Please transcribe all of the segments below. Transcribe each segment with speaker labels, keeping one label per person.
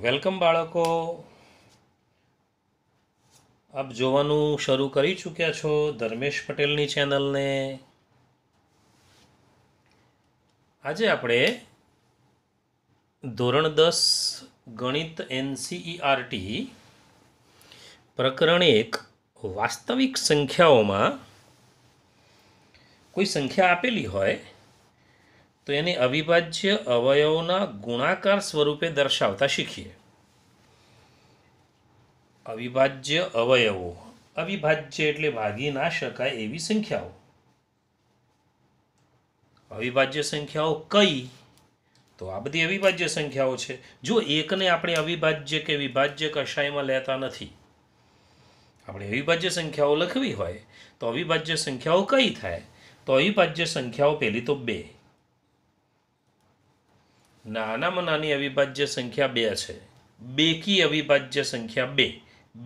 Speaker 1: Welcome બાળકો. આપ જોવાનું શરૂ કરી ચૂક્યા છો ધર્મેશ પટેલની ચેનલને. આજે આપણે ધોરણ 10 ગણિત NCERT પ્રકરણ 1 વાસ્તવિક સંખ્યાઓમાં કોઈ સંખ્યા આપેલી હોય તો એને અવિભાજ્ય અવયવોના ગુણાકાર સ્વરૂપે દર્શાવતા શીખીએ. અવિભાજ્ય અવયવો, અવિભાજ્ય એટલે ભાગી ના શકાય એવી સંખ્યાઓ. અવિભાજ્ય સંખ્યાઓ કઈ? તો આ બધી અવિભાજ્ય સંખ્યાઓ છે. જો એકને આપણે અવિભાજ્ય કે વિભાજ્ય કશાયમાં લેતા નથી. આપણે અવિભાજ્ય સંખ્યાઓ લખવી હોય તો અવિભાજ્ય સંખ્યાઓ કઈ થાય? તો અવિભાજ્ય સંખ્યાઓ પહેલી તો 2. નાનામાં નાની અવિભાજ્ય સંખ્યા 2 છે. બેકી અવિભાજ્ય સંખ્યા 2.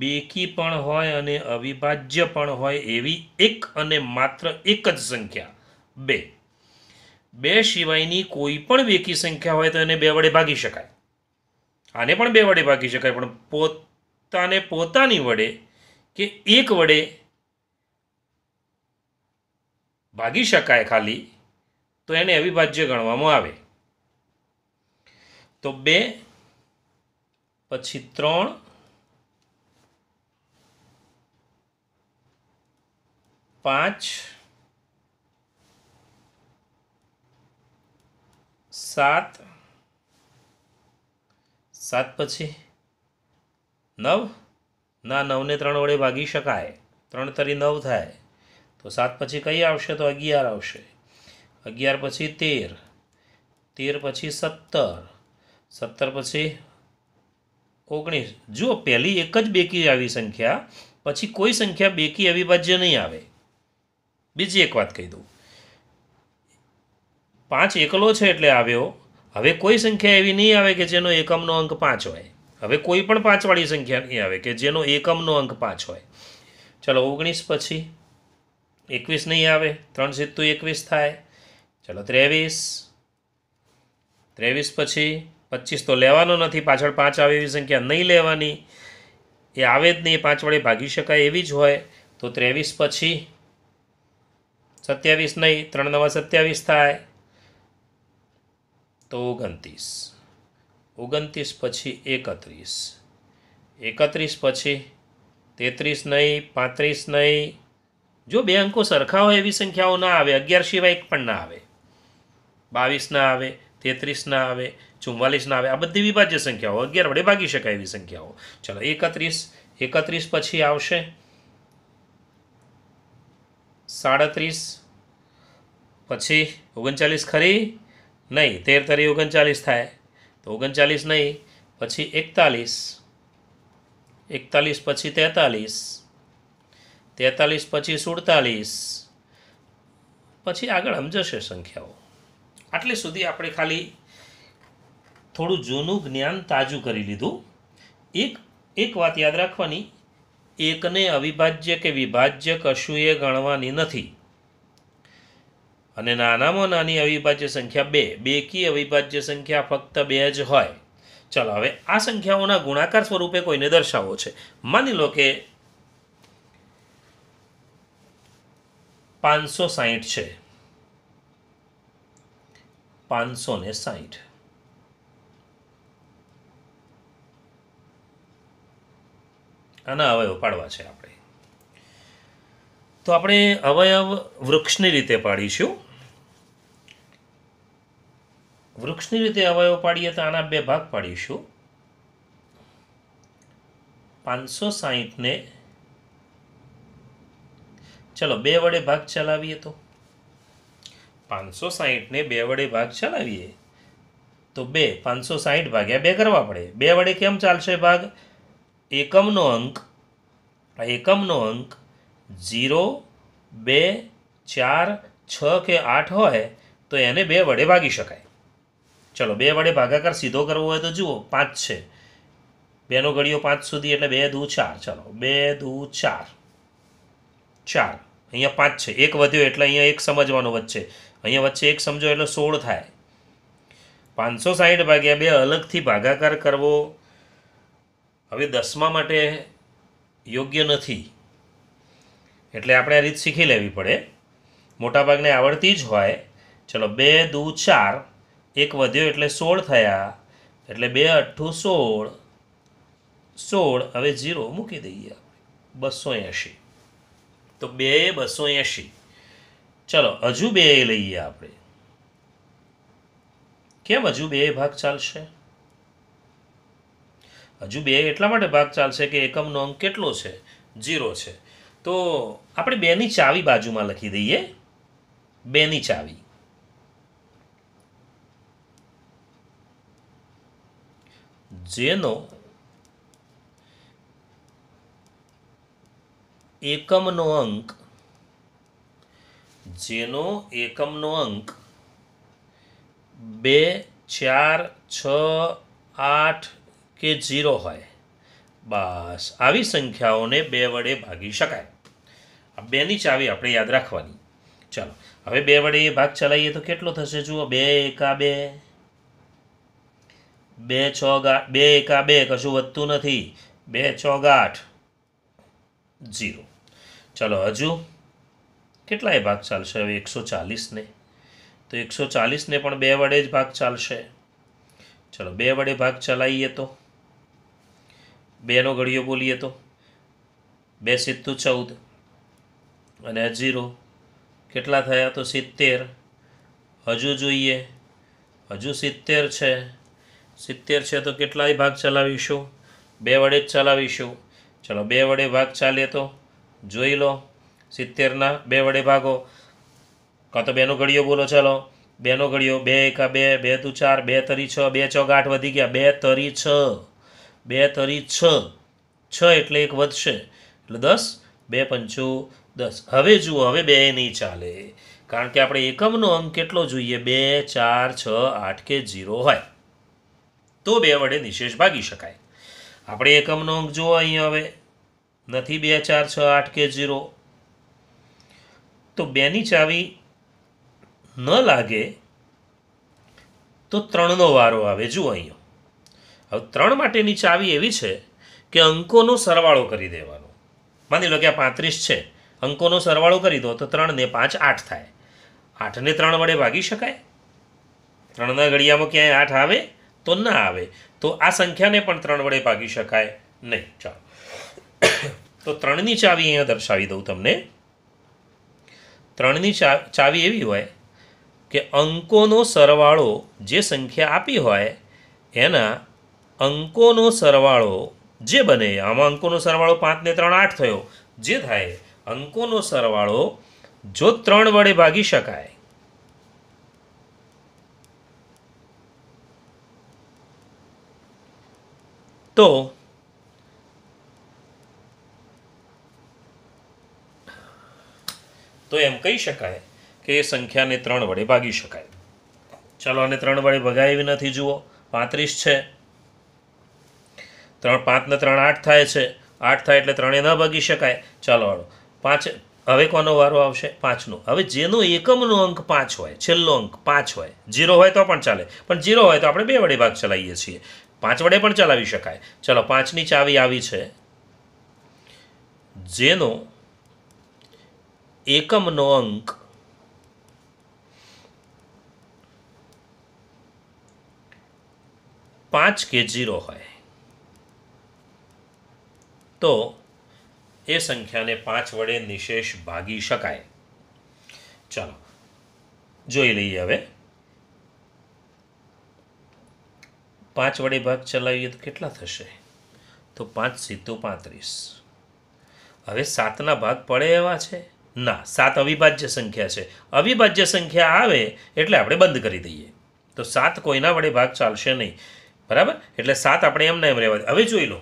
Speaker 1: બેકી પણ હોય અને અવિભાજ્ય પણ હોય એવી એક અને માત્ર એક જ સંખ્યા 2. 2 સિવાયની કોઈ પણ બેકી સંખ્યા હોય તો એને 2 વડે ભાગી શકાય. આને પણ 2 વડે ભાગી શકાય, પણ પોતાને પોતાની વડે કે એક વડે ભાગી શકાય ખાલી, તો એને અવિભાજ્ય ગણવામાં આવે. તો 2 પછી 3 5 7 7 પછી 9. ના, 9 ને 3 વડે ભાગી શકાય. 3 તરી 9 થાય. તો 7 પછી કઈ આવશે? તો 11 આવશે. 11 પછી 13. 13 પછી 17. 17 પછી 19. જુઓ, પહેલી એક જ બેકી આવી સંખ્યા, પછી કોઈ સંખ્યા બેકી અવિભાજ્ય નહીં આવે. બીજી એક વાત કહી દઉં, 5 એકલો છે એટલે આવ્યો. હવે કોઈ સંખ્યા એવી નહીં આવે કે જેનો એકમનો અંક 5 હોય. હવે કોઈ પણ 5 વાળી સંખ્યા નહીં આવે કે જેનો એકમનો અંક 5 હોય. ચલો, 19 પછી 21 નહીં આવે. 3 × 21 થાય. ચલો, 23. 23 પછી 25 તો લેવાનો નથી, પાછળ 5 આવે એવી સંખ્યા નહીં લેવાની. એ આવે જ નહીં, 5 વડે ભાગી શકાય એવી જ હોય. તો 23 પછી 27 નહીં, 3 × 9 = 27 થાય. તો 29. 29 પછી 31. 31 પછી 33 નહીં, 35 નહીં. જો 2 અંકો સરખા હોય એવી સંખ્યાઓ ના આવે. 11 સિવાય એક પણ ના આવે. 22 ના આવે, 33 ના આવે, 44 ના આવે. આ બધી વિભાજ્ય સંખ્યાઓ, 11 વડે ભાગી શકાય એવી સંખ્યાઓ. ચલો, 31. 31 પછી આવશે 37. પછી 39 ખરી? નહીં. 13 તરી 39 થાય. તો 39 નહીં. પછી 41. 41 પછી 43. 43 પછી 47. પછી આગળ સમજશે સંખ્યાઓ. આટલે સુધી આપણે ખાલી થોડું જૂનું જ્ઞાન તાજું કરી લીધું. એક વાત યાદ રાખવાની, એકને અવિભાજ્ય કે વિભાજ્ય કશું એ ગણવાની નથી. અને નાનામાં નાની અવિભાજ્ય સંખ્યા 2. બેકી અવિભાજ્ય સંખ્યા ફક્ત 2 જ હોય. ચલો, હવે આ સંખ્યાઓના ગુણાકાર સ્વરૂપે કોઈને દર્શાવવો છે. માની લો કે 560 છે. 560. આના અવયવ પાડવા છે આપણે. તો આપણે અવયવ વૃક્ષની રીતે પાડીશું. વૃક્ષની રીતે અવયવ પાડીએ તો આના 2 ભાગ પાડીશું. 560 ને ચલો 2 વડે ભાગ ચલાવીએ તો 560 ને 2 વડે ભાગ ચલાવીએ તો 560 ભાગ્યા 2 કરવા પડે. 2 વડે કેમ ચાલશે ભાગ? એકમનો અંક, આ એકમનો અંક 0, 2, 4, 6 કે 8 હોય તો એને 2 વડે ભાગી શકાય. ચલો, 2 વડે ભાગાકાર સીધો કરવો હોય તો જુઓ, 5 છે. 2 નો ઘડિયો 5 સુધી એટલે 2 દુ 4. ચલો, 2 દુ 4. 4. અહીંયા 5 છે, એક વધ્યો એટલે અહીંયા એક સમજવાનો વચ્ચે. અહીંયા વચ્ચે એક સમજો એટલે 16 થાય. 560 ભાગ્યા 2 અલગથી ભાગાકાર કરવો હવે 10મા માટે યોગ્ય નથી, એટલે આપણે આ રીત શીખી લેવી પડે. મોટાભાગને આવડતી જ હોય. ચલો 2 દુ 4, એક વધ્યો એટલે 16 થયા, એટલે 2 અઠ્ઠું 16, 16 હવે 0 મૂકી દઈએ. 280. તો 2 280. ચલો હજુ 2 લઈએ આપણે. કેમ હજુ 2 ભાગ ચાલશે? હજુ 2 એટલા માટે ભાગ ચાલશે કે એકમનો અંક કેટલો છે? 0 છે. તો આપણે 2ની ચાવી બાજુમાં લખી દઈએ. 2ની ચાવી. જેનો એકમનો અંક 2, 4, 6, 8 કે 0 હોય, બસ આવી સંખ્યાઓને 2 વડે ભાગી શકાય. આ 2ની ચાવી આપણે યાદ રાખવાની. ચાલો હવે 2 વડે એ ભાગ ચલાવીએ તો કેટલો થશે? જુઓ, 2 એકા 2, 2 ચોક 8, 2 એકા 2, કશું વધતું નથી. 2 ચોક 8, 0. ચલો હજુ કેટલાય ભાગ ચાલશે? હવે 140ને, તો 140ને પણ 2 વડે જ ભાગ ચાલશે. ચલો 2 વડે ભાગ ચલાવીએ તો 2નો ઘડિયો બોલીએ તો 2 સીધું 14 અને 0 કેટલા થયા? તો 70. હજુ જોઈએ, હજુ 70 છે. 70 છે તો કેટલાય ભાગ ચલાવીશું? 2 વડે જ ચલાવીશું. ચલો 2 વડે ભાગ ચાલે તો જોઈ લો. 70ના 2 વડે ભાગો, કાં તો 2નો ઘડિયો બોલો. ચાલો 2નો ઘડિયો, 2 એકા 2, 2 દુ 4, 2 તરી 6, 2 ચોક 8 વધી ગયા, 2 તરી 6, 2 તરી 6, 6 એટલે 1 વધશે એટલે 10, 2 પંચું 10. હવે જુઓ, હવે 2 નહીં ચાલે, કારણ કે આપણે એકમનો અંક કેટલો જોઈએ? 2, 4, 6, 8 કે 0 હોય તો 2 વડે નિશેષ ભાગી શકાય. આપણે એકમનો અંક જુઓ અહીંયા હવે નથી 2, 4, 6, 8 કે 0, તો 2ની ચાવી ન લાગે તો 3નો વારો આવે. જુઓ અહીંયા હવે 3 માટેની ચાવી એવી છે કે અંકોનો સરવાળો કરી દેવાનો. માની લો કે આ 35 છે, અંકોનો સરવાળો કરી દો તો 3 ને 5 8 થાય. 8ને 3 વડે ભાગી શકાય? 3ના ઘડિયામાં ક્યાંય 8 આવે? તો ના આવે. તો આ સંખ્યાને પણ 3 વડે ભાગી શકાય નહીં. ચાલો તો 3ની ચાવી અહીંયા દર્શાવી દઉં તમને. 3ની ચાવી એવી હોય કે અંકોનો સરવાળો જે સંખ્યા આપી હોય એના અંકોનો સરવાળો જે બને, આમાં અંકોનો સરવાળો 5 ને 3 8 થયો, જે થાય અંકોનો સરવાળો જો 3 વડે ભાગી શકાય તો એમ કહી શકાય કે એ સંખ્યાને 3 વડે ભાગી શકાય. ચાલો આને 3 વડે ભગાય એવી નથી. જુઓ 35 છે, 5 ને 3 8 થાય છે, 8 થાય એટલે 3 ન ભાગી શકાય. ચાલો હાલો 5. હવે કોનો વારો આવશે? 5નો. હવે જેનો એકમનો અંક 5 હોય, છેલ્લો અંક 5 હોય, 0 હોય તો પણ ચાલે, પણ 0 હોય તો આપણે 2 વડે ભાગ ચલાવીએ છીએ. 5 વડે પણ ચલાવી શકાય. ચલો 5ની ચાવી આવી છે. જેનો એકમનો અંક 5 કે 0 હોય તો એ સંખ્યાને 5 વડે નિશેષ ભાગી શકાય. ચાલો જોઈ લઈએ. હવે 5 વડે ભાગ ચલાવીએ તો કેટલા થશે? તો 5 સીધું 35. હવે 7ના ભાગ પડે એવા છે? ના, 7 અવિભાજ્ય સંખ્યા છે. અવિભાજ્ય સંખ્યા આવે એટલે આપણે બંધ કરી દઈએ. તો 7 કોઈના વડે ભાગ ચાલશે નહીં. બરાબર? એટલે 7 આપણે એમને એમ રહેવા દે. હવે જોઈ લો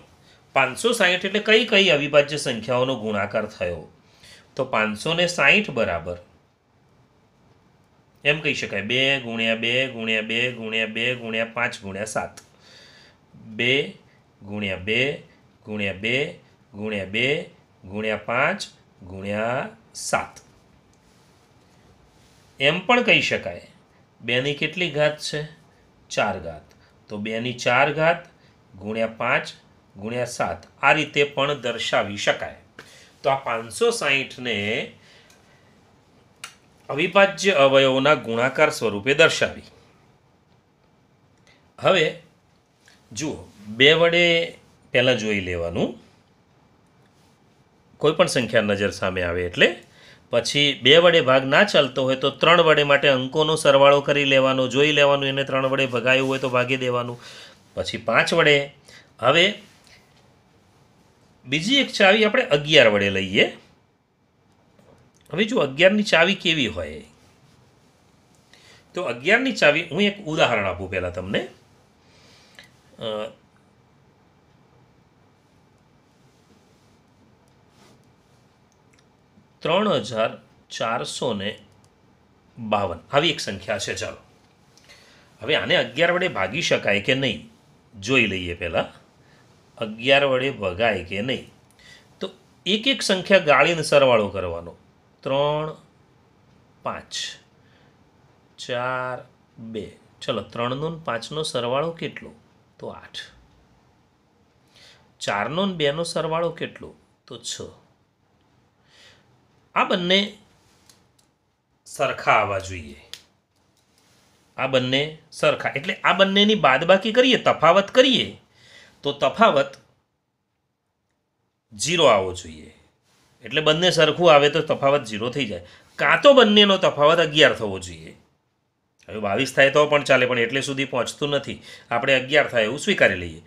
Speaker 1: 560 એટલે કઈ કઈ અવિભાજ્ય સંખ્યાઓનો ગુણાકાર થયો? તો 560 બરાબર એમ કહી શકાય 2 ગુણ્યા 2 ગુણ્યા 2 ગુણ્યા 2 ગુણ્યા 5 ગુણ્યા 7. 2 ગુણ્યા 2 ગુણ્યા 2 ગુણ્યા 2 ગુણ્યા 5 ગુણ્યા 7. એમ પણ કહી શકાય 2ની કેટલી ઘાત છે? 4 ઘાત. તો 2ની 4 ઘાત ગુણ્યા 5 ગુણ્યા 7 આ રીતે પણ દર્શાવી શકાય. તો આ 560ને અવિભાજ્ય અવયવોના ગુણાકાર સ્વરૂપે દર્શાવી. હવે જુઓ, 2 વડે પહેલાં જોઈ લેવાનું, કોઈ પણ સંખ્યા નજર સામે આવે એટલે. પછી 2 વડે ભાગ ના ચાલતો હોય તો 3 વડે માટે અંકોનો સરવાળો કરી લેવાનો, જોઈ લેવાનું, એને 3 વડે ભગાયું હોય તો ભાગી દેવાનું. પછી 5 વડે. હવે બીજી એક ચાવી આપણે 11 વડે લઈએ. હવે જો 11ની ચાવી કેવી હોય, તો 11ની ચાવી હું એક ઉદાહરણ આપું પહેલાં તમને. 3452 આવી એક સંખ્યા છે. ચાલો હવે આને 11 વડે ભાગી શકાય કે નહીં જોઈ લઈએ પહેલાં. 11 વડે ભગાય કે નહીં, તો એક એક સંખ્યા ગાળીને સરવાળો કરવાનો. 3 5 4 2. ચલો 3 નો 5 નો સરવાળો કેટલો? તો 8. 4 નો 2 નો સરવાળો કેટલો? તો 6. આ બંને સરખા આવવા જોઈએ. આ બંને સરખા એટલે આ બંનેની બાદબાકી કરીએ, તફાવત કરીએ, તો તફાવત 0 આવવો જોઈએ. એટલે બંને સરખું આવે તો તફાવત 0 થઈ જાય. કાં તો બંનેનો તફાવત 11 થવો જોઈએ. હવે 22 થાય તો પણ ચાલે, પણ એટલે સુધી પહોંચતું નથી. આપણે 11 થાય એવું સ્વીકારી લઈએ.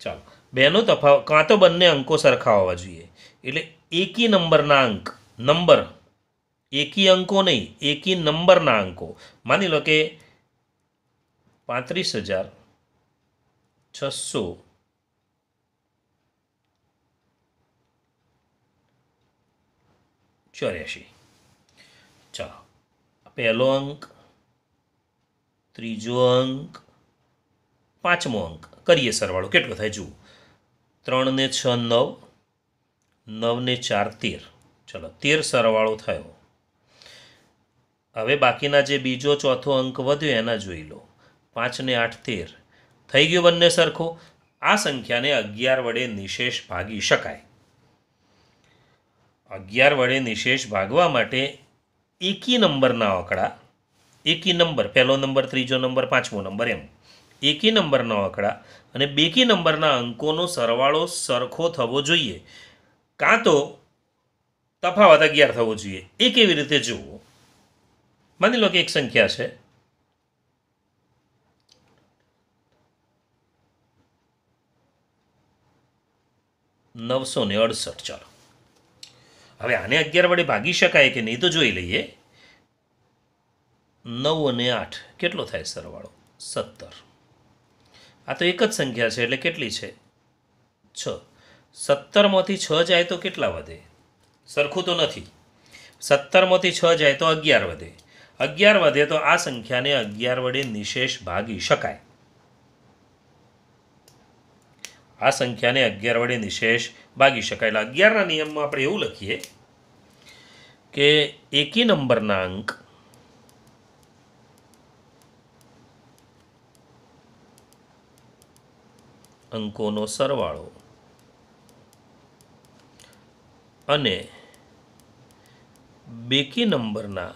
Speaker 1: ચાલો, બેનો તફાવત, કાં તો બંને અંકો સરખા હોવા જોઈએ. એટલે એકી નંબરના અંક, નંબર એકી અંકો નહીં, એકી નંબરના અંકો. માની લો કે 35,684. ચાલો, પહેલો અંક, ત્રીજો અંક, પાંચમો અંક કરીએ સરવાળો. કેટલો થાય જુઓ. 3 ને 6 9, 9 ને 4 13. ચલો 13 સરવાળો થયો. હવે બાકીના જે બીજો ચોથો અંક વધ્યો એના જોઈ લો. 5 ને 8 13. થઈ ગયું બંને સરખો. આ સંખ્યાને 11 વડે નિશેષ ભાગી શકાય. 11 વડે નિશેષ ભાગવા માટે એકી નંબરના આંકડા, એકી નંબર, પહેલો નંબર, ત્રીજો નંબર, પાંચમો નંબર, એમ એકી નંબરના આંકડા અને બેકી નંબરના અંકોનો સરવાળો સરખો થવો જોઈએ, કાં તો તફાવત 11 થવો જોઈએ. એ કેવી રીતે જુઓ? માની લો કે એક સંખ્યા છે 968. ચાલો હવે આને 11 વડે ભાગી શકાય કે નહીં તો જોઈ લઈએ. 9 અને 8 કેટલો થાય સરવાળો? 17. આ તો એક જ સંખ્યા છે એટલે કેટલી છે? 6. 17માંથી 6 જાય તો કેટલા વધે? સરખું તો નથી. 17માંથી 6 જાય તો 11 વધે. 11 વધે તો આ સંખ્યાને 11 વડે નિશેષ ભાગી શકાય. આ સંખ્યાને 11 વડે નિશેષ ભાગી શકાય. એટલે 11ના નિયમમાં આપણે એવું લખીએ કે એકી નંબરના અંક અંકોનો સરવાળો અને બેકી નંબરના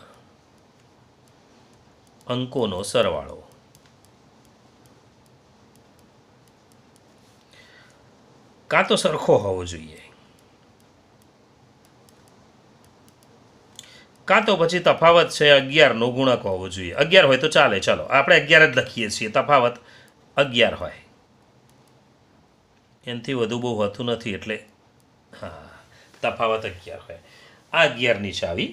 Speaker 1: અંકોનો સરવાળો કાં તો સરખો હોવો જોઈએ, કાં તો પછી તફાવત છે 11નો ગુણક હોવો જોઈએ. 11 હોય તો ચાલે. ચાલો આપણે 11 જ લખીએ છીએ. તફાવત 11 હોય, એનાથી વધુ બહુ હોતું નથી. એટલે હા, તફાવત 11 હોય. આ 11ની ચાવી.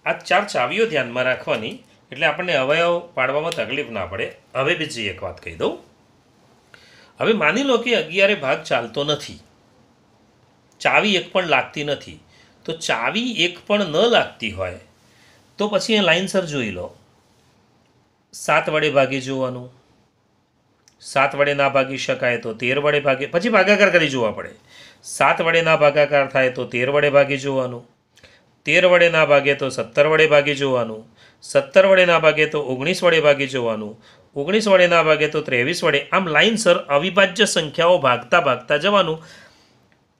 Speaker 1: આ 4 ચાવીઓ ધ્યાનમાં રાખવાની એટલે આપણને અવયવ પાડવામાં તકલીફ ના પડે. હવે બીજી એક વાત કહી દઉં. હવે માની લો કે 11 ભાગ ચાલતો નથી, ચાવી એક પણ લાગતી નથી. તો ચાવી એક પણ ન લાગતી હોય તો પછી એ લાઇનસર જોઈ લો. 7 વડે ભાગી જોવાનું. 7 વડે ના ભાગી શકાય તો 13 વડે ભાગી, પછી ભાગાકાર કરી જોવા પડે. 7 વડે ના ભાગાકાર થાય તો 13 વડે ભાગી જોવાનું. 13 વડે ના ભાગે તો 17 વડે ભાગી જોવાનું. 17 વડે ના ભાગે તો 19 વડે ભાગી જોવાનું. 19 વડે ના ભાગે તો 23 વડે. આમ લાઇનસર અવિભાજ્ય સંખ્યાઓ ભાગતા ભાગતા જવાનું,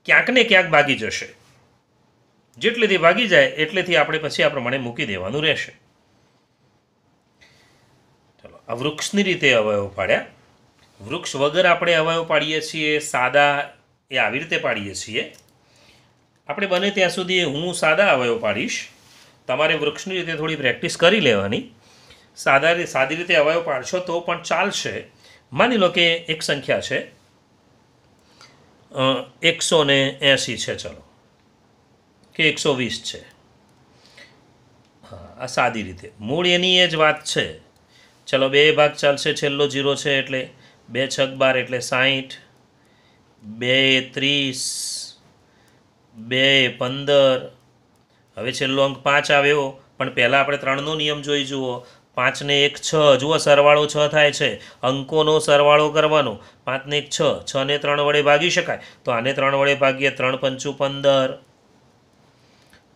Speaker 1: ક્યાંક ને ક્યાંક ભાગી જશે. જેટલેથી ભાગી જાય એટલેથી આપણે પછી આ પ્રમાણે મૂકી દેવાનું રહેશે. ચલો, આ વૃક્ષની રીતે અવયવ પાડ્યા. વૃક્ષ વગર આપણે અવયવ પાડીએ છીએ, સાદા એ આવી રીતે પાડીએ છીએ. આપણે બને ત્યાં સુધી હું સાદા અવયવ પાડીશ, તમારે વૃક્ષની રીતે થોડી પ્રેક્ટિસ કરી લેવાની. સાદી રીતે અવયવ પાડશો તો પણ ચાલશે. માની લો કે એક સંખ્યા છે 180 છે, ચલો, કે 120 છે. હા, આ સાદી રીતે મૂળ એની એ જ વાત છે. ચલો, 2 ભાગ ચાલશે, છેલ્લો 0 છે એટલે 2 છક 12 એટલે 60, 2 30, 2 15. હવે છેલ્લો અંક 5 આવ્યો, પણ પહેલાં આપણે 3નો નિયમ જોઈ જુઓ. 5 ને 1 6, જુઓ સરવાળો 6 થાય છે. અંકોનો સરવાળો કરવાનો. 5 ને 1 6, 6 ને 3 વડે ભાગી શકાય, તો આને 3 વડે ભાગીએ, 3 પંચું 15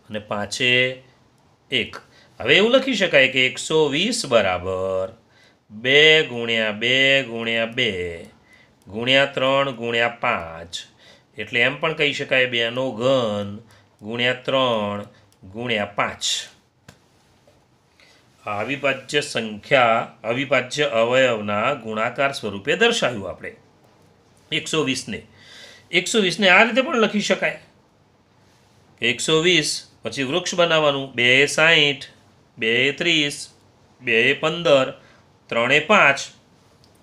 Speaker 1: અને 5 1. હવે એવું લખી શકાય કે 120 બરાબર 2 ગુણ્યા 2 ગુણ્યા 2 ગુણ્યા 3 ગુણ્યા 5, એટલે એમ પણ કહી શકાય 2નો ઘન ગુણ્યા 3 ગુણ્યા 5. અવિભાજ્ય સંખ્યા અવિભાજ્ય અવયવના ગુણાકાર સ્વરૂપે દર્શાવ્યું આપણે 120ને આ રીતે પણ લખી શકાય કે 120 પછી વૃક્ષ બનાવવાનું. 2 60, 2 30, 2 15, 3 5,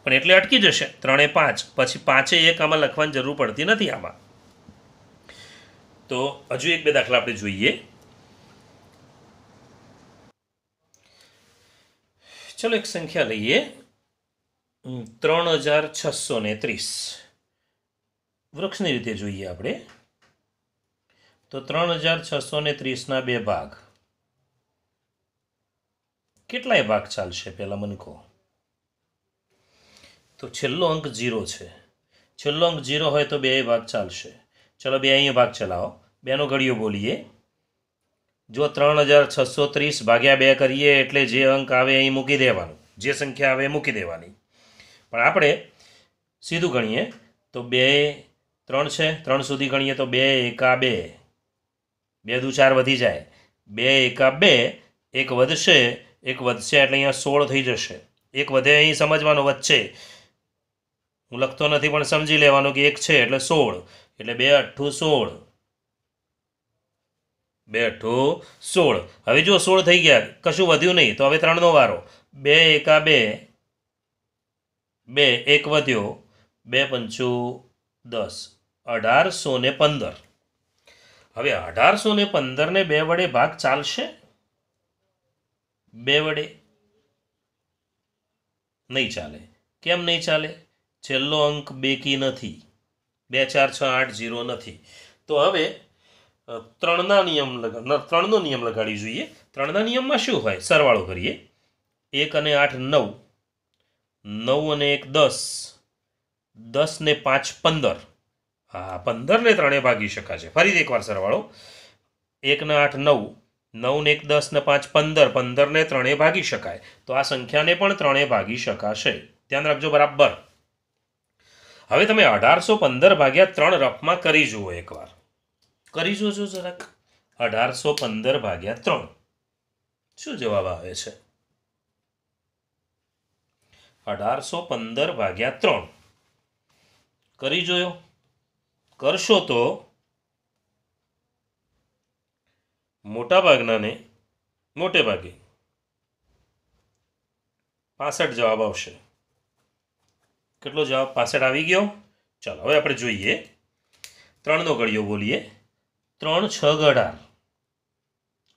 Speaker 1: પણ એટલે અટકી જશે 3 5, પછી 5 1 આમાં લખવાની જરૂર પડતી નથી આમાં. તો હજુ 1-2 દાખલા આપણે જોઈએ. ચલો, એક સંખ્યા લઈએ 3630. વૃક્ષની રીતે જોઈએ આપણે તો 3630ના 2 ભાગ. કેટલાય ભાગ ચાલશે પહેલાં મને કહો? તો છેલ્લો અંક 0 છે. છેલ્લો અંક 0 હોય તો 2 ભાગ ચાલશે. ચલો, 2 અહીંયા ભાગ ચલાવો, 2નો ઘડિયો બોલીએ. જો 3630 ભાગ્યા 2 કરીએ એટલે જે અંક આવે અહીં મૂકી દેવાનું, જે સંખ્યા આવે એ મૂકી દેવાની. પણ આપણે સીધું ગણીએ તો 2 3 છે, 3 સુધી ગણીએ તો 2 એકા 2, 2 દુ 4 વધી જાય, 2 એકા 2, 1 વધશે, 1 વધશે એટલે અહીંયા 16 થઈ જશે. 1 વધે અહીં સમજવાનો વચ્ચે, હું લખતો નથી પણ સમજી લેવાનું કે 1 છે એટલે 16, એટલે 2 8 16, 2 8 16. હવે જો 16 થઈ ગયા, કશું વધ્યું નહીં, તો હવે 3નો વારો. 2 એકા 2, 2 1 વધ્યો, 2 પંચું 10, 1815. હવે 1815ને 2 વડે ભાગ ચાલશે? 2 વડે નહીં ચાલે. કેમ નહીં ચાલે? છેલ્લો અંક બેકી નથી, 2 4 6 8 0 નથી. તો હવે 3નો નિયમ લગાડી જોઈએ. 3ના નિયમમાં શું હોય? સરવાળો કરીએ. 1 અને 8 9, 9 અને 1 10, 10 ને 5 15. હા, 15ને 3 ભાગી શકાશે. ફરીથી એકવાર સરવાળો. 1 ને 8 9, 9 ને 1 10 ને 5 15, 15ને 3 ભાગી શકાય. તો આ સંખ્યાને પણ 3 ભાગી શકાશે. ધ્યાન રાખજો બરાબર. હવે તમે 1815 ભાગ્યા 3 રફમાં કરી જુઓ એકવાર. કરી જોજો જરાક. 1815 ભાગ્યા 3 શું જવાબ આવે છે? 1815 ભાગ્યા 3 કરી જોયો. કરશો તો મોટા ભાગનાને મોટે ભાગે 65 જવાબ આવશે. કેટલો જવાબ? 65 આવી ગયો. ચાલો, હવે આપણે જોઈએ. 3નો ઘડિયો બોલીએ. 3 6 18,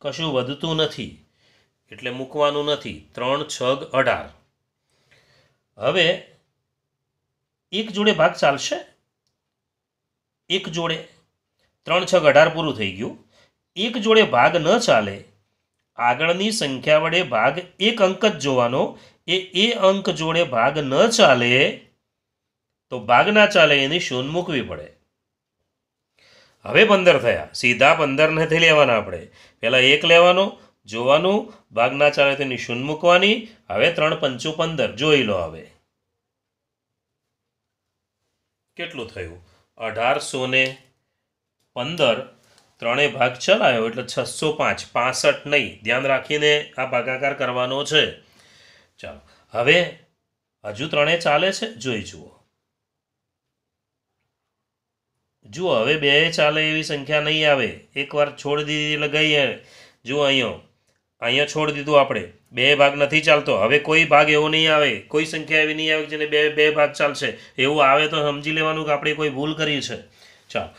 Speaker 1: કશું વધતું નથી એટલે મૂકવાનું નથી. 3 6 18. હવે એક જોડે ભાગ ચાલશે? એક જોડે 3 6 18 પૂરું થઈ ગયું. એક જોડે ભાગ ન ચાલે, આગળની સંખ્યા વડે ભાગ એક અંક જ જોવાનો. એ અંક જોડે ભાગ ન ચાલે તો ભાગ ના ચાલે એની શૂન્ય મૂકવી પડે. હવે 15 થયા, સીધા 15 નથી લેવાના આપણે. પહેલાં 1 લેવાનો, જોવાનું, ભાગ ના ચાલે તો નિશુન મૂકવાની. હવે 3 પંચું 15 જોઈ લો. હવે કેટલું થયું? 1815. ત્રણે ભાગ ચલાવ્યો એટલે 605. 65 નહીં, ધ્યાન રાખીને આ ભાગાકાર કરવાનો છે. ચાલો હવે હજુ ત્રણે ચાલે છે, જોઈ જુઓ હવે બે ચાલે એવી સંખ્યા નહીં આવે. એકવાર છોડી દીધી એટલે ગઈ. જુઓ અહીંયા છોડી દીધું આપણે. બે ભાગ નથી ચાલતો. હવે કોઈ ભાગ એવો નહીં આવે, કોઈ સંખ્યા એવી નહીં આવે જેને બે ભાગ ચાલશે. એવું આવે તો સમજી લેવાનું કે આપણે કોઈ ભૂલ કરી છે. ચાલો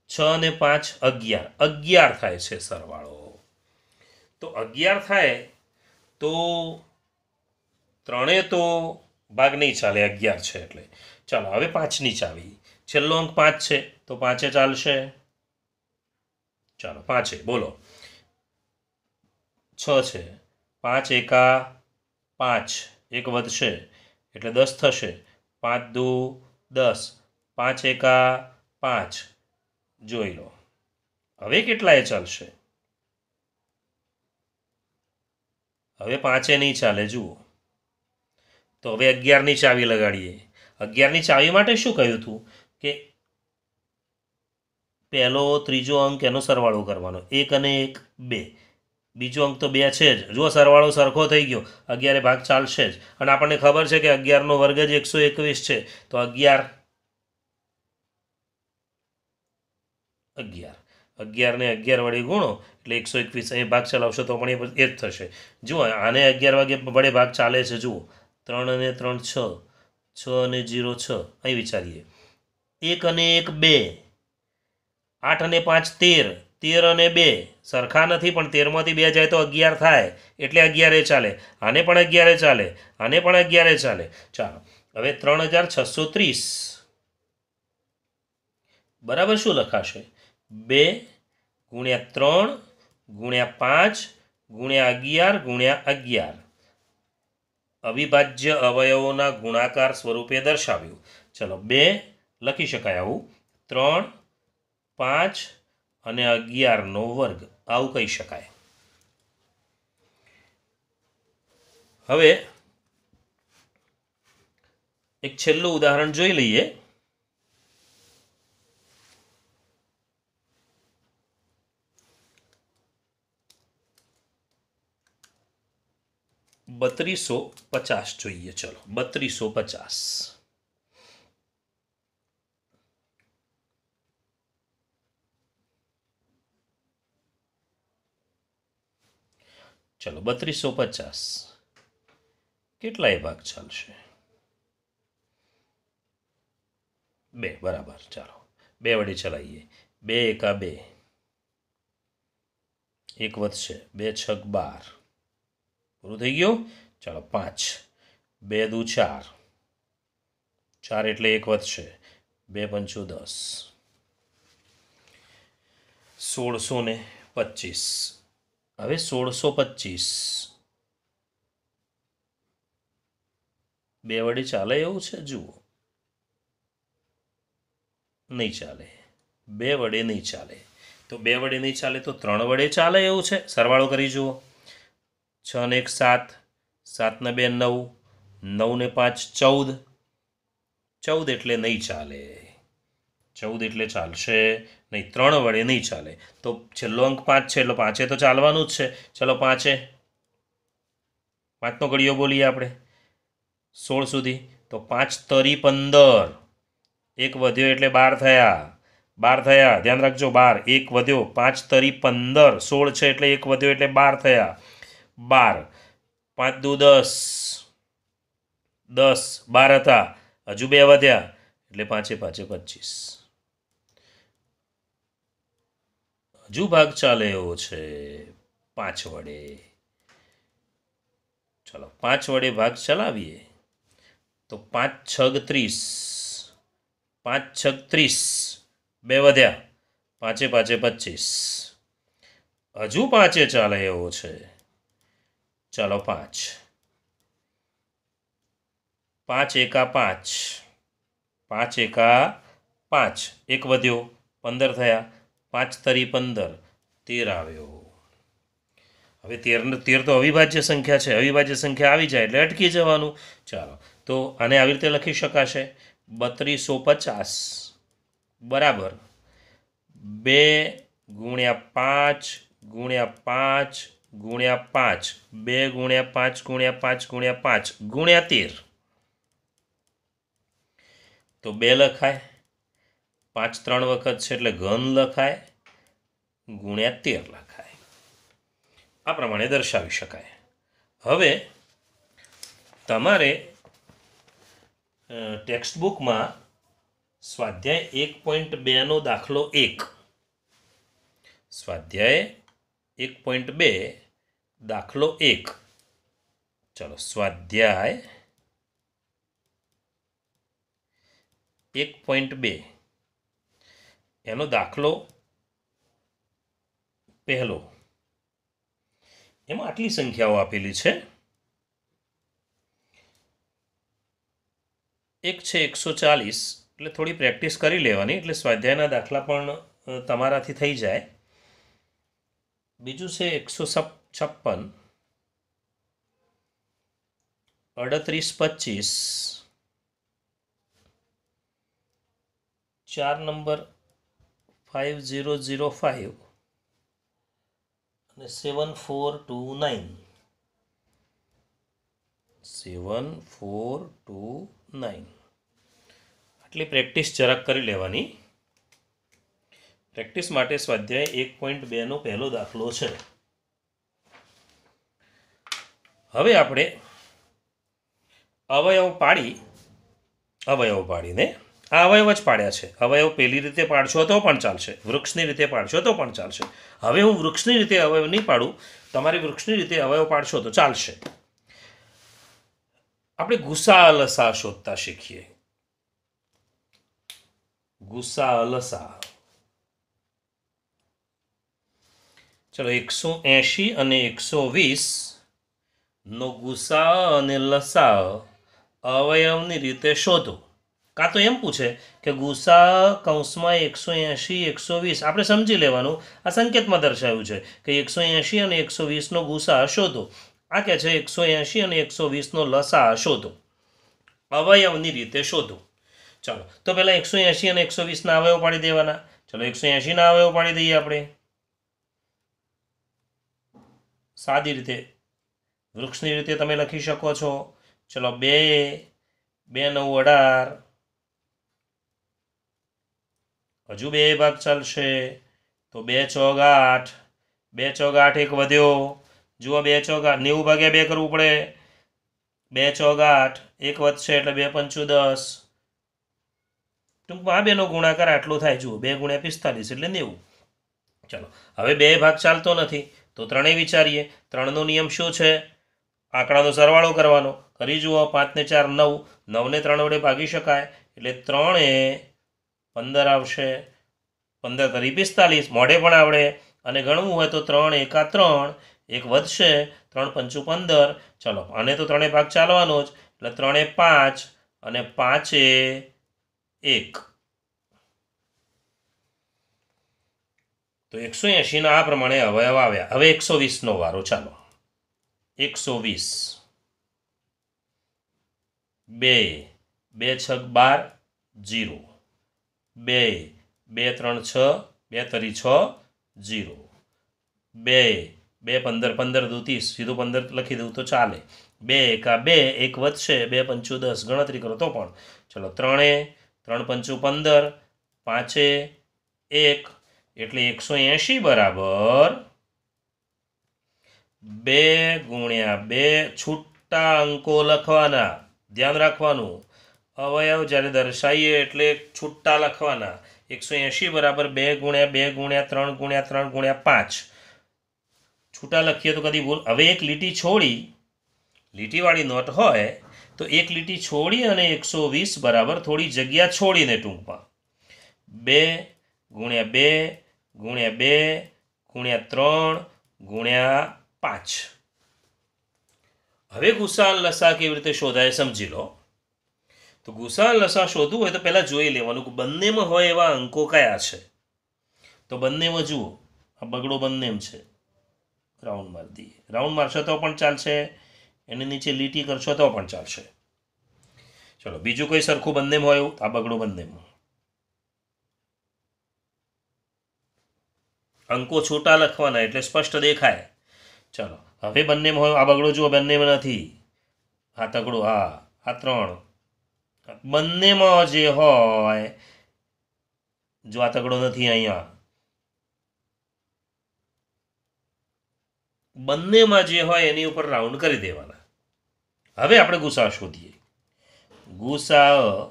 Speaker 1: 6 ને 5 11. 11 થાય છે સરવાળો. તો 11 થાય તો ત્રણે તો ભાગ નહીં ચાલે, 11 છે એટલે. ચાલો હવે 5ની ચાવી. છેલ્લો અંક 5 છે તો 5 ચાલશે. ચાલો 5 બોલો. 6 છે, 5 એકા 5, એક વધશે એટલે 10 થશે. 5 દુ 10, 5 એકા 5. જોઈ લો હવે કેટલાય ચાલશે. હવે 5 નહીં ચાલે. જુઓ તો હવે 11ની ચાવી લગાડીએ. 11ની ચાવી માટે શું કહ્યું હતું કે પહેલો ત્રીજો અંક એનો સરવાળો કરવાનો. 1 અને 1 2, બીજો અંક તો 2 છે જ. જુઓ સરવાળો સરખો થઈ ગયો. 11 ભાગ ચાલશે જ. અને આપણને ખબર છે કે 11નો વર્ગ જ 121 છે. તો 11 ને 11 વડે ગુણો એટલે 121. અહીં ભાગ ચલાવશો તો પણ એ જ થશે. જુઓ આને 11 વડે ભાગ ચાલે છે. જુઓ 3 અને 3 6, 6 અને 0 6. અહીં વિચારીએ. 1 અને 1 2, 8 અને 5 13, 13 અને 2 સરખા નથી પણ 13માંથી 2 જાય તો 11 થાય એટલે 11 ચાલે. આને પણ 11 ચાલે, આને પણ 11 ચાલે. ચાલો હવે 3630 બરાબર શું લખાશે? 2 ગુણ્યા 3 ગુણ્યા 5 ગુણ્યા 11 ગુણ્યા 11. અવિભાજ્ય અવયવોના ગુણાકાર સ્વરૂપે દર્શાવ્યું. ચલો 2 લખી શકાય આવું. 3 5 અને 11નો વર્ગ આવું કહી શકાય. હવે એક છેલ્લું ઉદાહરણ જોઈ લઈએ. $3250 જોઈએ. ચલો $3250. ચલો 3250 કેટલાય ભાગ ચાલશે? 2 બરાબર. ચાલો 2 વડે ચલાવીએ. 2 એકા 2, એક વધશે. 2 6 12. પૂરું થઈ ગયું. ચાલો 5, 2 દુ 4, 4 એટલે એક વધશે. 2 પંચું 10, 1625. હવે 1625 2 વડે ચાલે એવું છે? જુઓ નહીં ચાલે. 2 વડે નહીં ચાલે. તો 2 વડે નહીં ચાલે તો 3 વડે ચાલે એવું છે. સરવાળો કરી જુઓ. 6 ને 1 7, 7 ને 2 9, 9 ને 5 14. 14 એટલે નહીં ચાલે. 14 એટલે ચાલશે નહીં. 3 વડે નહીં ચાલે. તો છેલ્લો અંક 5 છે એટલે 5 તો ચાલવાનું જ છે. ચલો 5 5નો ઘડિયો બોલીએ આપણે 16 સુધી. તો 5 તરી 15, એક વધ્યો એટલે 12 થયા. 12 થયા. ધ્યાન રાખજો 12. એક વધ્યો. 5 તરી 15, 16 છે એટલે એક વધ્યો એટલે 12 થયા. 12, 5 દુ 10, 10 12 હતા. હજુ 2 વધ્યા એટલે 5 5 25. હજુ ભાગ ચાલે એવો છે 5 વડે. ચલો 5 વડે ભાગ ચલાવીએ તો 5 6 30, 5 6 30. 2 વધ્યા. 5 5 25. હજુ 5 ચાલે એવો છે. ચાલો 5, 5 એકા 5, 5 એકા 5, એક વધ્યો. 15 થયા. 5 તરી 15, 13 આવ્યો. હવે 13 તો અવિભાજ્ય સંખ્યા છે, અવિભાજ્ય સંખ્યા આવી જાય એટલે અટકી જવાનું. ચાલો, તો આને આવી રીતે લખી શકાશે 3250 બરાબર 2 × 5 × 5 × 5 2 × 5 × 5 × 5 × 13. તો 2 લખાય, 5 3 વખત છે એટલે ઘન લખાય, × 13 લખાય. આ પ્રમાણે દર્શાવી શકાય. હવે તમારે ટેક્સ્ટ બુકમાં સ્વાધ્યાય 1.2 દાખલો 1, સ્વાધ્યાય 1.2 દાખલો 1, ચલો સ્વાધ્યાય 1.2 એનો દાખલો પહેલો, એમાં આટલી સંખ્યાઓ આપેલી છે. એક છે 140, એટલે થોડી પ્રેક્ટિસ કરી લેવાની એટલે સ્વાધ્યાયના દાખલા પણ તમારાથી થઈ જાય. બીજું છે 156, 3825, 4 નંબર 5005 અને 7429, 7429. આટલી પ્રેક્ટિસ જરાક કરી લેવાની. પ્રેક્ટિસ માટે સ્વાધ્યાય 1.2 નો પહેલો દાખલો છે. હવે આપણે અવયવ પાડીને આ અવયવ જ પાડ્યા છે. અવયવ પેલી રીતે પાડશો તો પણ ચાલશે, વૃક્ષની રીતે પાડશો તો પણ ચાલશે. હવે હું વૃક્ષની રીતે અવયવ નહીં પાડું, તમારે વૃક્ષની રીતે અવયવ પાડશો તો ચાલશે. આપણે ગુસા લસા શોધતા શીખીએ. ગુસા લસા, ચલો 180 અને 120 નો ગુસા અને લસા અવયવની રીતે શોધો. કાં તો એમ પૂછે કે ગુસા કૌંસમાં 180 120, આપણે સમજી લેવાનું આ સંકેતમાં દર્શાવ્યું છે કે 180 અને 120 નો ગુસા શોધો. આ કહે છે 180 અને 120 નો લસા શોધો, અવયવની રીતે શોધો. ચાલો, તો પહેલાં 180 અને 120 ના અવયવ પાડી દેવાના. ચલો 180 ના અવયવ પાડી દઈએ આપણે સાદી રીતે, વૃક્ષની રીતે તમે લખી શકો છો. ચલો 2 2 9 18, હજુ 2 ભાગ ચાલશે તો 2 ચોક 8, 2 ચોક 8, એક વધ્યો. જુઓ 2 ચોક 8, 90 ભાગ્યા 2 કરવું પડે. 2 ચોક 8, એક વધશે એટલે 2 પંચું 10. ટૂંકમાં આ બેનો ગુણાકાર આટલો થાય. જુઓ 2 × 45 એટલે 90. ચલો, હવે 2 ભાગ ચાલતો નથી તો ત્રણેય વિચારીએ. 3 નો નિયમ શું છે? આંકડાનો સરવાળો કરવાનો. કરી જુઓ, 5 ને 4 9, 9 ને 3 વડે ભાગી શકાય એટલે 3 એ 15 આવશે. 15 તરી 45, મોઢે પણ આવડે. અને ગણવું હોય તો 3 એકા 3, એક વધશે, 3 પંચું 15. ચલો, આને તો ત્રણેય ભાગ ચાલવાનો જ એટલે 3 એ 5 અને 5 એ 1. તો 180 ના આ પ્રમાણે અવયવ આવ્યા. હવે 120 નો વારો. ચાલો 120, 2 2 6 12 0, 2 2 3 6, 2 તરી 6 0, 2 2 15 15 દુ 30, સીધું 15 લખી દઉં તો ચાલે. 2 એકા 2, એક વધશે, 2 પંચું 10, ગણતરી કરો તો પણ. ચલો 3 3 પંચું 15, 5 1 એટલે 180 બરાબર 2 × 2. છૂટા અંકો લખવાના, ધ્યાન રાખવાનું. અવયવ જ્યારે દર્શાવીએ એટલે છૂટા લખવાના. 180 બરાબર 2 × 2 × 3 × 3 × 5. છૂટા લખીએ તો કદી ભૂલ. હવે એક લીટી છોડી, લીટીવાળી નોટ હોય તો એક લીટી છોડી અને 120 બરાબર થોડી જગ્યા છોડીને ટૂંકમાં 2 × 2 × 2 × 3 × 5. હવે ગુસા લસા કેવી રીતે શોધાય સમજી લો. તો ગુસા લસા શોધવું હોય તો પહેલાં જોઈ લેવાનું કે બંનેમાં હોય એવા અંકો કયા છે. તો બંનેમાં જુઓ, આ બગડો બંનેમ છે, રાઉન્ડ મારી દઈએ. રાઉન્ડ મારશો તો પણ ચાલશે, એની નીચે લીટી કરશો તો પણ ચાલશે. ચલો બીજું કોઈ સરખું બંનેમાં હોય એવું? આ બગડું બંનેમાં. અંકો છૂટા લખવાના એટલે સ્પષ્ટ દેખાય. ચલો હવે બંનેમાં હોય. આ બગડું જુઓ બંનેમાં નથી. આ તગડું, આ 3 બંનેમાં જે હોય, જો આ તગડો નથી અહીંયા, બંનેમાં જે હોય એની ઉપર રાઉન્ડ કરી દેવાના. હવે આપણે ગુસા શોધીએ. ગુસા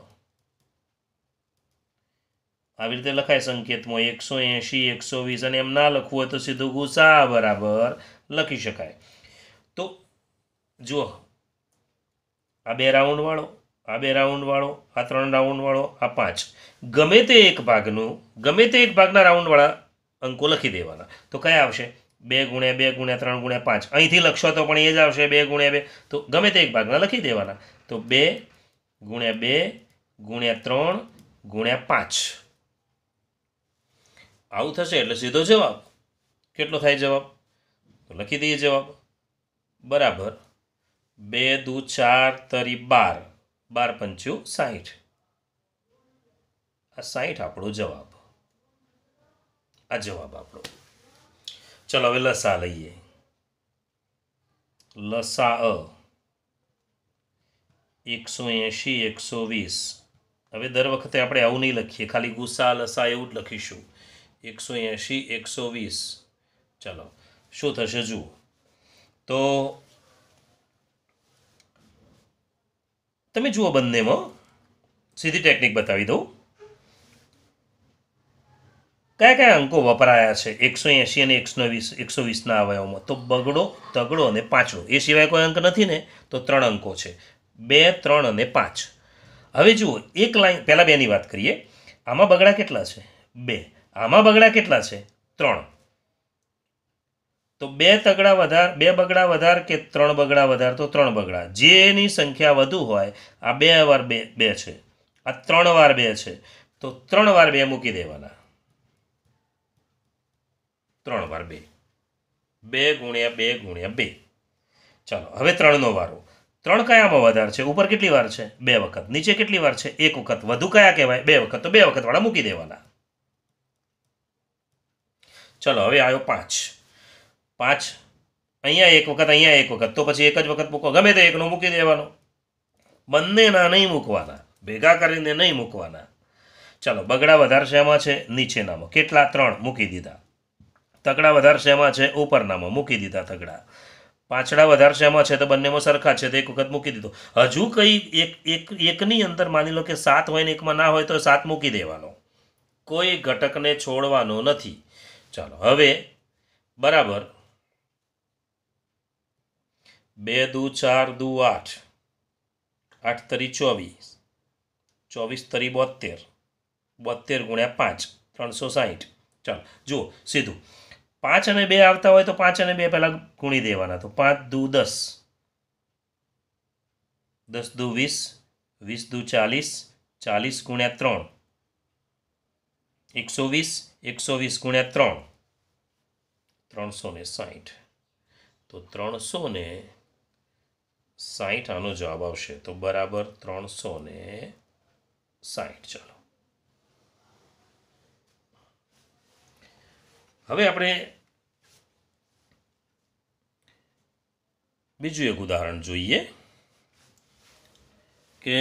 Speaker 1: આવી રીતે લખાય સંકેતમાં 180, 120, અને એમ ના લખવું હોય તો સીધું ગુસા બરાબર લખી શકાય. તો જુઓ, આ 2 રાઉન્ડ વાળો, આ 2 રાઉન્ડ વાળો, આ 3 રાઉન્ડ વાળો, આ 5, ગમે તે એક ભાગના રાઉન્ડવાળા અંકો લખી દેવાના. તો કયા આવશે? 2 ગુણ્યા 2 ગુણ્યા 3 ગુણ્યા 5. અહીંથી લખશો તો પણ એ જ આવશે, 2 ગુણ્યા 2. તો ગમે તે એક ભાગના લખી દેવાના. તો 2 ગુણ્યા 2 ગુણ્યા 3 ગુણ્યા 5 આવું થશે એટલે સીધો જવાબ. કેટલો થાય જવાબ? તો લખી દઈએ જવાબ બરાબર 2 દુ 4 તરી 12, 12 પંચું 60. આ 60 આપણો જવાબ. આ જવાબ આપણો. ચલો હવે લસા લઈએ. લસા 180, 120. હવે દર વખતે આપણે આવું નહીં લખીએ, ખાલી ગુસા લસા એવું જ લખીશું. 180, 120. ચલો શું થશે જુઓ. તો તમે જુઓ બંનેમાં સીધી ટેકનિક બતાવી દઉં. કયા કયા અંકો વપરાયા છે 180 અને 120ના અવયવમાં? તો બગડો, તગડો અને પાંચડો. એ સિવાય કોઈ અંક નથી ને? તો 3 અંકો છે, 2, 3 અને 5. હવે જુઓ, એક લાઈન પહેલાં 2ની વાત કરીએ. આમાં બગડા કેટલા છે? 2. આમાં બગડા કેટલા છે? 3. તો 2 બગડા વધાર કે 3 બગડા વધાર? તો 3 બગડા. જેની સંખ્યા વધુ હોય, આ 2 વાર 2 છે, આ 3 વાર 2 છે, તો 3 વાર 2 મૂકી દેવાના. 3 વાર 2, 2 ગુણ્યા 2 ગુણ્યા 2. ચાલો હવે 3નો વારો. 3 કયામાં વધારે છે? ઉપર કેટલી વાર છે? 2 વખત. નીચે કેટલી વાર છે? 1 વખત. વધુ કયા કહેવાય? 2 વખત. તો 2 વખત વાળા મૂકી દેવાના. ચલો હવે આવ્યો 5. 5 અહીંયા 1 વખત, અહીંયા 1 વખત, તો પછી 1 જ વખત મૂકો. ગમે તે એકનો મૂકી દેવાનો. બંનેના નહીં મૂકવાના, ભેગા કરીને નહીં મૂકવાના. ચાલો બગડા વધારે શેમાં છે? નીચેનામાં. કેટલા? 3 મૂકી દીધા. તગડા વધારે શેમાં છે? ઉપરનામાં મૂકી દીધા તગડા. પાંચડા વધારે શેમાં છે? તો બંનેમાં સરખા છે, તો 1 વખત મૂકી દીધો. હજુ કઈ એકની અંદર માની લો કે 7 હોય ને એકમાં ના હોય તો 7 મૂકી દેવાનો. કોઈ ઘટકને છોડવાનો નથી. ચાલો હવે બરાબર 2 દુ 4 દુ 8, 8 તરી 24, 24 તરી 72, 72 ગુણ્યા 5, 360. ચાલો જુઓ સીધું. 5 અને 2 આવતા હોય તો 5 અને 2 પહેલાં ગુણી દેવાના. તો 5 દુ 10, 10 દુ 20, 20 દુ 40, 40 ગુણ્યા 3, 120, 120 ગુણ્યા 3, 360. તો 360 આનો જવાબ આવશે. તો બરાબર 360. ચાલો હવે આપણે બીજું એક ઉદાહરણ જોઈએ કે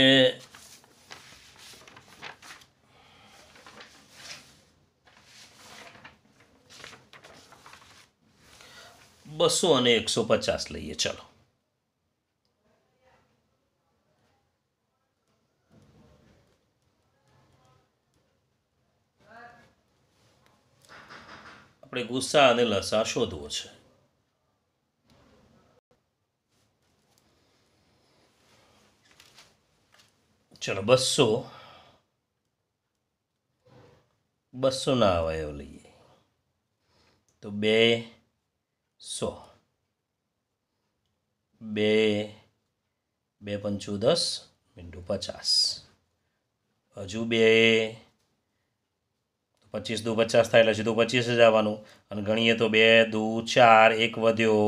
Speaker 1: 200 અને 150 લઈએ. ચલો આપણે ગુસ્સા અને લસા શોધવો છે. ચલો 200ના અવયવ લઈએ. તો 2 100, 2 પંચું 10 × 50, હજુ 2, 25 દુ 50 થાય એટલે સીધું 25 જ આવવાનું. અને ગણીએ તો 2 દુ 4, 1 વધ્યો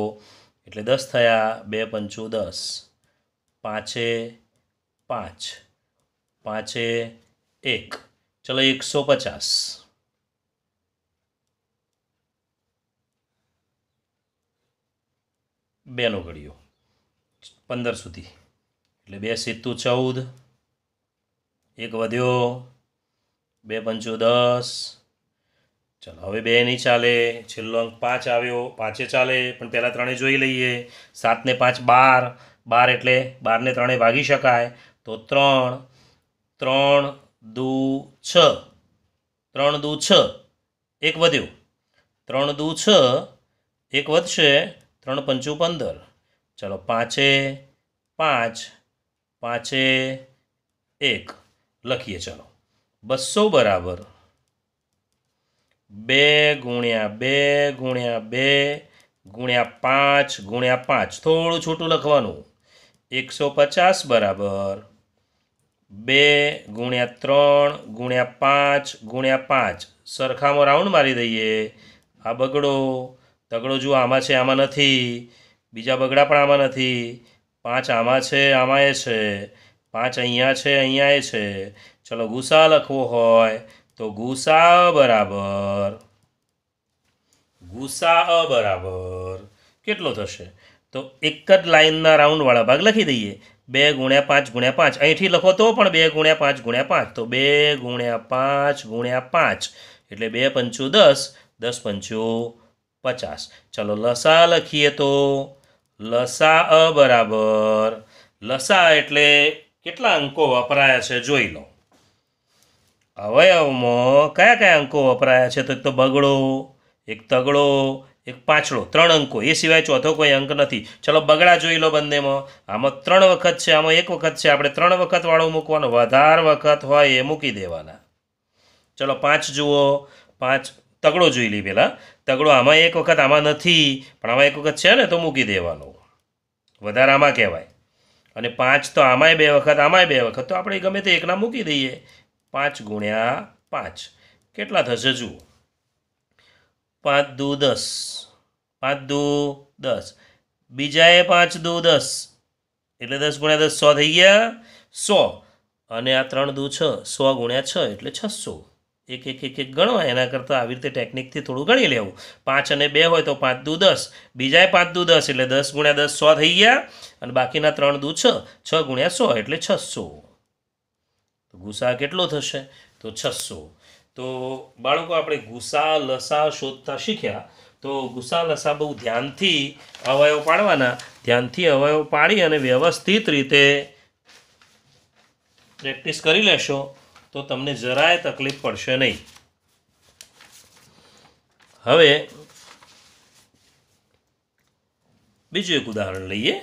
Speaker 1: એટલે 10 થયા, 2 પંચું 10, પાંચે 5, પાંચે 1, ચલો 150. બેનો ઘડ્યો 15 સુધી એટલે 2 સિત્તું 14, 1 વધ્યો, 2 પંચું 10. ચાલો હવે 2 નહીં ચાલે, છેલ્લો અંક 5 આવ્યો, 5 ચાલે પણ પહેલાં 3 જોઈ લઈએ. 7 ને 5 12, 12 એટલે 12 ને 3 ભાગી શકાય તો 3, 3 દુ 6, 3 દુ 6, 1 વધ્યો, 3 દુ 6, 1 વધશે, 3 પંચું 15. ચાલો પાંચે 5, પાંચે 1 લખીએ. ચાલો 200 બરાબર 2 ગુણ્યા 2 ગુણ્યા 2 ગુણ્યા 5 ગુણ્યા 5, થોડું છોટું લખવાનું. 150 બરાબર 2 ગુણ્યા 3 ગુણ્યા 5 ગુણ્યા 5. સરખામાં રાઉન્ડ મારી દઈએ. આ બગડો તગડો જુઓ આમાં છે, આમાં નથી. બીજા બગડા પણ આમાં નથી. 5 આમાં છે, આમાં એ છે. 5 અહીંયા છે, અહીંયા એ છે. ચલો ગુસા લખવો હોય તો ગુસા બરાબર કેટલો થશે? તો એક જ લાઇનના રાઉન્ડવાળા ભાગ લખી દઈએ. 2 ગુણ્યા 5 ગુણ્યા 5, અહીંથી લખો તો પણ 2 ગુણ્યા 5 ગુણ્યા 5, તો 2 ગુણ્યા 5 ગુણ્યા 5 એટલે 2 પંચું 10, 10 પંચું 50. ચલો લસા લખીએ તો લસા બરાબર, લસા એટલે કેટલા અંકો વપરાયા છે જોઈ લો. અવયવમાં કયા કયા અંકો વપરાયા છે? તો એક તો બગડો, એક તગડો, એક પાછળો, 3 અંકો. એ સિવાય ચોથો કોઈ અંક નથી. ચલો બગડા જોઈ લો બંનેમાં. આમાં 3 વખત છે, આમાં 1 વખત છે. આપણે 3 વખત વાળું મૂકવાનું, વધારે વખત હોય એ મૂકી દેવાના. ચલો 5 જુઓ, 5 તગડો જોઈ લઈએ પહેલાં. તગડો આમાં 1 વખત, આમાં નથી, પણ આમાં 1 વખત છે ને તો મૂકી દેવાનો, વધારે આમાં કહેવાય. અને 5 તો આમાંય 2 વખત, આમાંય 2 વખત, તો આપણે ગમે તે એકના મૂકી દઈએ. 5 ગુણ્યા 5 કેટલા થશે જુઓ? 5 દુ 10, 5 દુ 10, બીજાએ 5 દુ 10 એટલે 10 ગુણ્યા 10 100 થઈ ગયા, 100. અને આ 3 દુ 6, 100 ગુણ્યા 6 એટલે 600. એક એક એક એક ગણવા, એના કરતાં આવી રીતે ટેકનિકથી થોડું ગણી લેવું. 5 અને 2 હોય તો 5 દુ 10, બીજાએ 5 દુ 10 એટલે 10 ગુણ્યા 10 100 થઈ ગયા. અને બાકીના 3 દુ 6, 6 ગુણ્યા 100 એટલે 600. તો ગુસા કેટલો થશે? તો 600. તો બાળકો આપણે ગુસા લસા શોધતા શીખ્યા. તો ગુસા લસા બહુ ધ્યાનથી અવયવ પાડવાના. ધ્યાનથી અવયવ પાડી અને વ્યવસ્થિત રીતે પ્રેક્ટિસ કરી લેશો તો તમને જરાય તકલીફ પડશે નહીં. હવે બીજું એક ઉદાહરણ લઈએ.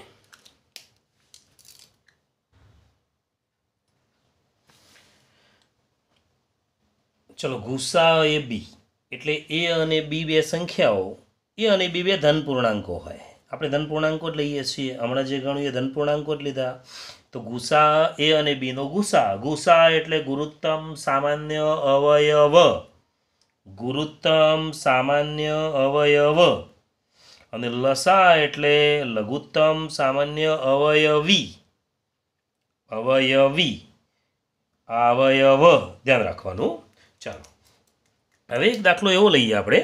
Speaker 1: ચલો ગુસા એ બી એટલે એ અને બી બે સંખ્યાઓ, એ અને બી બે ધન પૂર્ણાંકો હોય. આપણે ધન પૂર્ણાંકો જ લઈએ છીએ. હમણાં જે ગણ્યું એ ધન પૂર્ણાંકો જ લીધા. તો ગુસા એ અને બીનો ગુસા. ગુસા એટલે ગુરુત્તમ સામાન્ય અવયવ, ગુરુત્તમ સામાન્ય અવયવ. અને લસા એટલે લઘુત્તમ સામાન્ય અવયવી, અવયવી અવયવ. ધ્યાન રાખવાનું. ચાલો હવે એક દાખલો એવો લઈએ આપણે,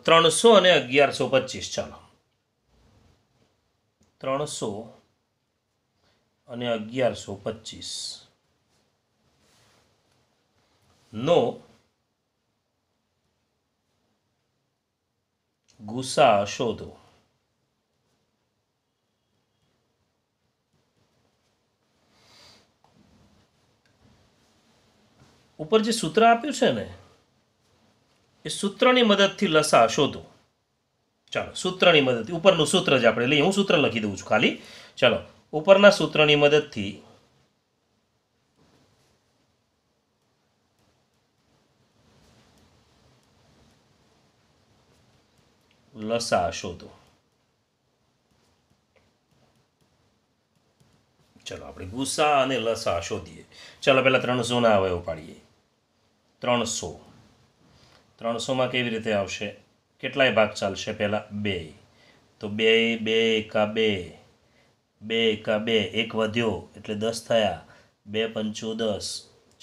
Speaker 1: 300 અને 1125. ચાલો 300 અને 1125 નો ગુસા શોધો. ઉપર જે સૂત્ર આપ્યું છે ને એ સૂત્રની મદદથી લસા શોધો. ચાલો સૂત્રની મદદથી, ઉપરનું સૂત્ર જ આપણે લઈએ. હું સૂત્ર લખી દઉં છું ખાલી. ચાલો ઉપરના સૂત્રની મદદથી લસા શોધો. ચલો આપણે ગુસા અને લસા શોધીએ. ચાલો પહેલાં 300 ના અવયવ પાડીએ. 300 300 કેવી રીતે આવશે? કેટલાય ભાગ ચાલશે? પહેલાં 2, તો 2 2 એકા 2, 2 એકા 2, એક વધ્યો એટલે 10 થયા, 2 પંચું 10,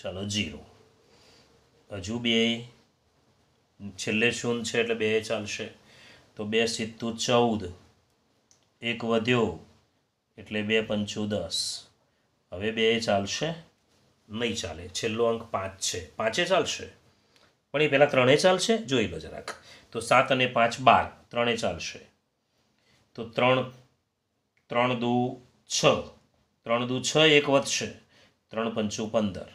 Speaker 1: ચાલો 0. હજુ 2 છેલ્લે શૂન્ય છે એટલે 2 ચાલશે, તો 2 સિત્તું 14, એક વધ્યો એટલે 2 પંચું 10. હવે 2 ચાલશે? નહીં ચાલે. છેલ્લો અંક 5 છે, 5 ચાલશે, પણ એ પહેલાં 3 ચાલશે. જોઈ લો જરાક. તો 7 અને 5 12, 3 ચાલશે. તો 3 3 દુ 6, 3 દુ 6, એક વધશે, 3 પંચું 15.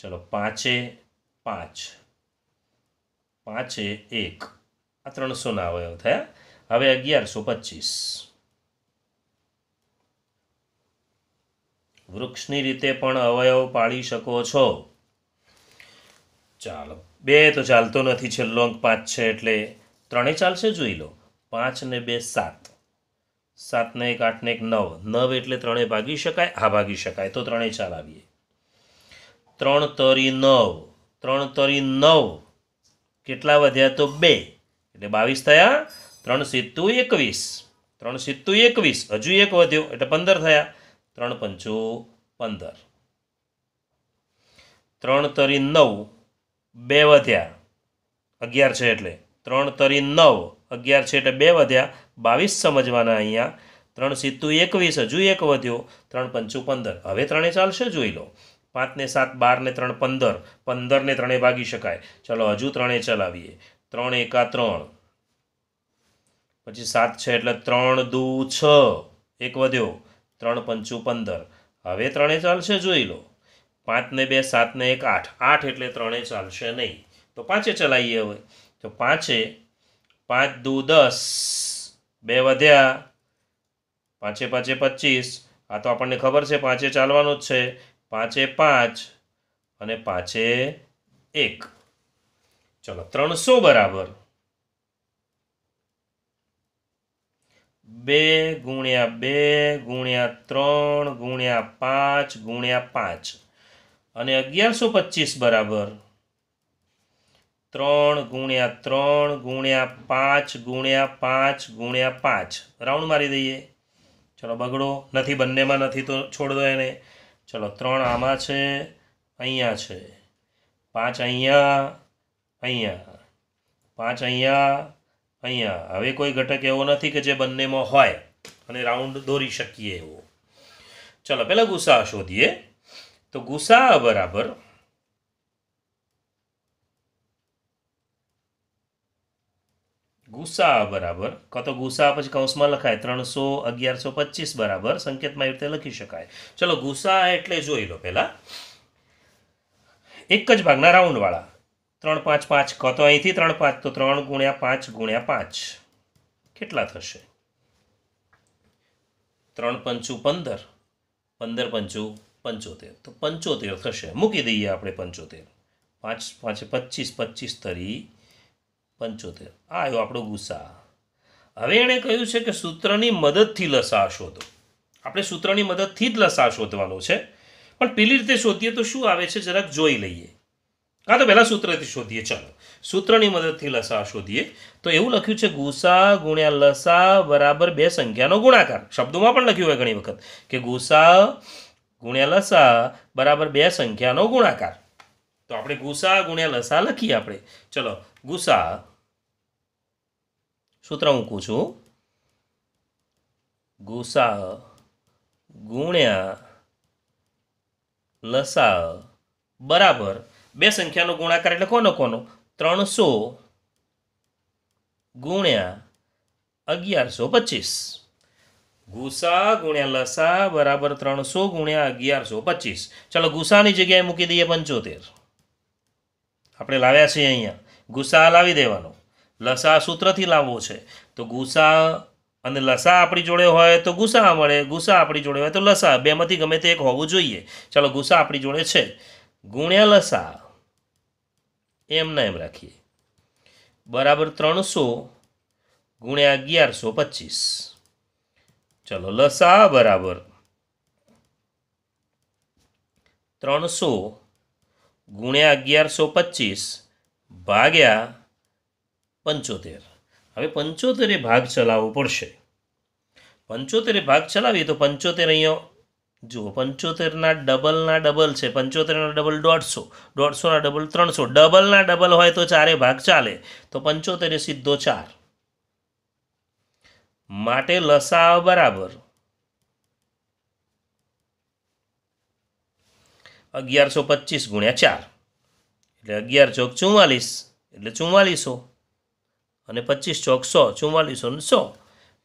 Speaker 1: ચલો 5 5, 5 1, આ 300ના અવયવ થયા. હવે 1125. વૃક્ષની રીતે પણ અવયવ પાડી શકો છો. ચાલો 2 તો ચાલતો નથી, છેલ્લો અંક 5 છે એટલે 3 ચાલશે. જોઈ લો, 5 ને 2 7, 7 ને 1 8 ને 1 9, 9 એટલે 3 ભાગી શકાય? હા, ભાગી શકાય. તો 3 ચલાવીએ. 3 તરી 9, 3 તરી 9, કેટલા વધ્યા? તો 2 એટલે 22 થયા. 3 સિત્તું 21, 3 સિત્તું 21, હજુ એક વધ્યો એટલે 15 થયા. 3 પંચું 15. 3 તરી 9, 2 વધ્યા, 11 છે એટલે 3 તરી 9, 11 છે એટલે 2 વધ્યા, 22 સમજવાના અહીંયા. 3 સિત્તું 21, હજુ એક વધ્યો, 3 પંચું 15. હવે 3 ચાલશે. જોઈ લો, 5 ને 7 12 ને 3 15, 15 ને 3 ભાગી શકાય. ચલો હજુ 3 ચલાવીએ. 3 એકા 3, પછી 7 છે એટલે 3 દુ 6, એક વધ્યો, 3 પંચું 15. હવે 3 ચાલશે. જોઈ લો, 5 ને 2 7 ને 1 8, 8 એટલે 3 ચાલશે નહીં. તો 5 ચલાવીએ. હવે તો 5 5 દુ 10, 2 વધ્યા, 5 5 25. આ તો આપણને ખબર છે 5 ચાલવાનું જ છે. 5 5 અને 5 1. ચલો 300 બરાબર 2 ગુણ્યા 2 ગુણ્યા 3 ગુણ્યા 5 ગુણ્યા 5, અને 1125 બરાબર 3 ગુણ્યા 3 ગુણ્યા 5 ગુણ્યા 5 ગુણ્યા 5. રાઉન્ડ મારી દઈએ. ચલો બગડો નથી, બંનેમાં નથી તો છોડ દો એને. ચલો 3 આમાં છે, અહીંયા છે, 5 અહીંયા, અહીંયા, 5 અહીંયા, અહીંયા. હવે કોઈ ઘટક એવો નથી કે જે બંનેમાં હોય અને રાઉન્ડ દોરી શકીએ એવો. ચલો પહેલાં ગુસા શોધીએ. તો ગુસા બરાબર કાં તો ગુસા પછી કૌંસમાં લખાય 300 1125 બરાબર સંકેતમાં એ રીતે લખી શકાય. ચલો ગુસા એટલે જોઈ લો પહેલાં એક જ ભાગના રાઉન્ડવાળા. 3 5 5, કાં તો અહીંથી 3 5, તો 3 ગુણ્યા 5 ગુણ્યા 5 કેટલા થશે? 3 પંચું 15, 15 પંચું 75, તો 75 થશે. મૂકી દઈએ આપણે 75. 5 5 25, 25 તરી 75. આ આવ્યો આપણો ગુસા. હવે એણે કહ્યું છે કે સૂત્રની મદદથી લસા શોધો. આપણે સૂત્રની મદદથી જ લસા શોધવાનો છે, પણ પેલી રીતે શોધીએ તો શું આવે છે જરાક જોઈ લઈએ. કાં તો પહેલાં સૂત્રથી શોધીએ. ચલો સૂત્રની મદદથી લસા શોધીએ. તો એવું લખ્યું છે ગુસા ગુણ્યા લસા બરાબર 2 સંખ્યાનો ગુણાકાર. શબ્દોમાં પણ લખ્યું હોય ઘણી વખત કે ગુસા ગુણ્યા લસા બરાબર 2 સંખ્યાનો ગુણાકાર. તો આપણે ગુસા ગુણ્યા લસા લખીએ આપણે. ચલો ગુસા, સૂત્ર મૂકું છું, ગુસા ગુણ્યા લસા બરાબર 2 સંખ્યાનો ગુણાકાર એટલે કોનો? 300 ગુણ્યા 1125. ગુસા ગુણ્યા લસા બરાબર 300 ગુણ્યા 1125. ચલો ગુસાની જગ્યાએ મૂકી દઈએ 75. આપણે લાવ્યા છીએ અહીંયા, ગુસા લાવી દેવાનો. લસા સૂત્રથી લાવવો છે. તો ગુસા અને લસા આપણી જોડે હોય તો ગુસા મળે, ગુસા આપણી જોડે હોય તો લસા. બેમાંથી ગમે તે એક હોવું જોઈએ. ચલો ગુસા આપણી જોડે છે, ગુણ્યા લસા એમના એમ રાખીએ બરાબર 300 ગુણ્યા 1125. ચલો લસા બરાબર 300 ગુણ્યા 1125 ભાગ્યા 75. હવે 75 ભાગ ચલાવવો પડશે. 75 ભાગ ચલાવીએ તો 75 અહીંયા જુઓ, 75ના ડબલ છે. 75ના ડબલ 150, 150ના ડબલ 300, ડબલના ડબલ હોય તો ચારે ભાગ ચાલે. તો 75 સીધો 4. માટે લસા બરાબર 1125 ગુણ્યા 4 એટલે 11 ચોક 44 એટલે 4400 અને 25 ચોક 100, 4400 ને 100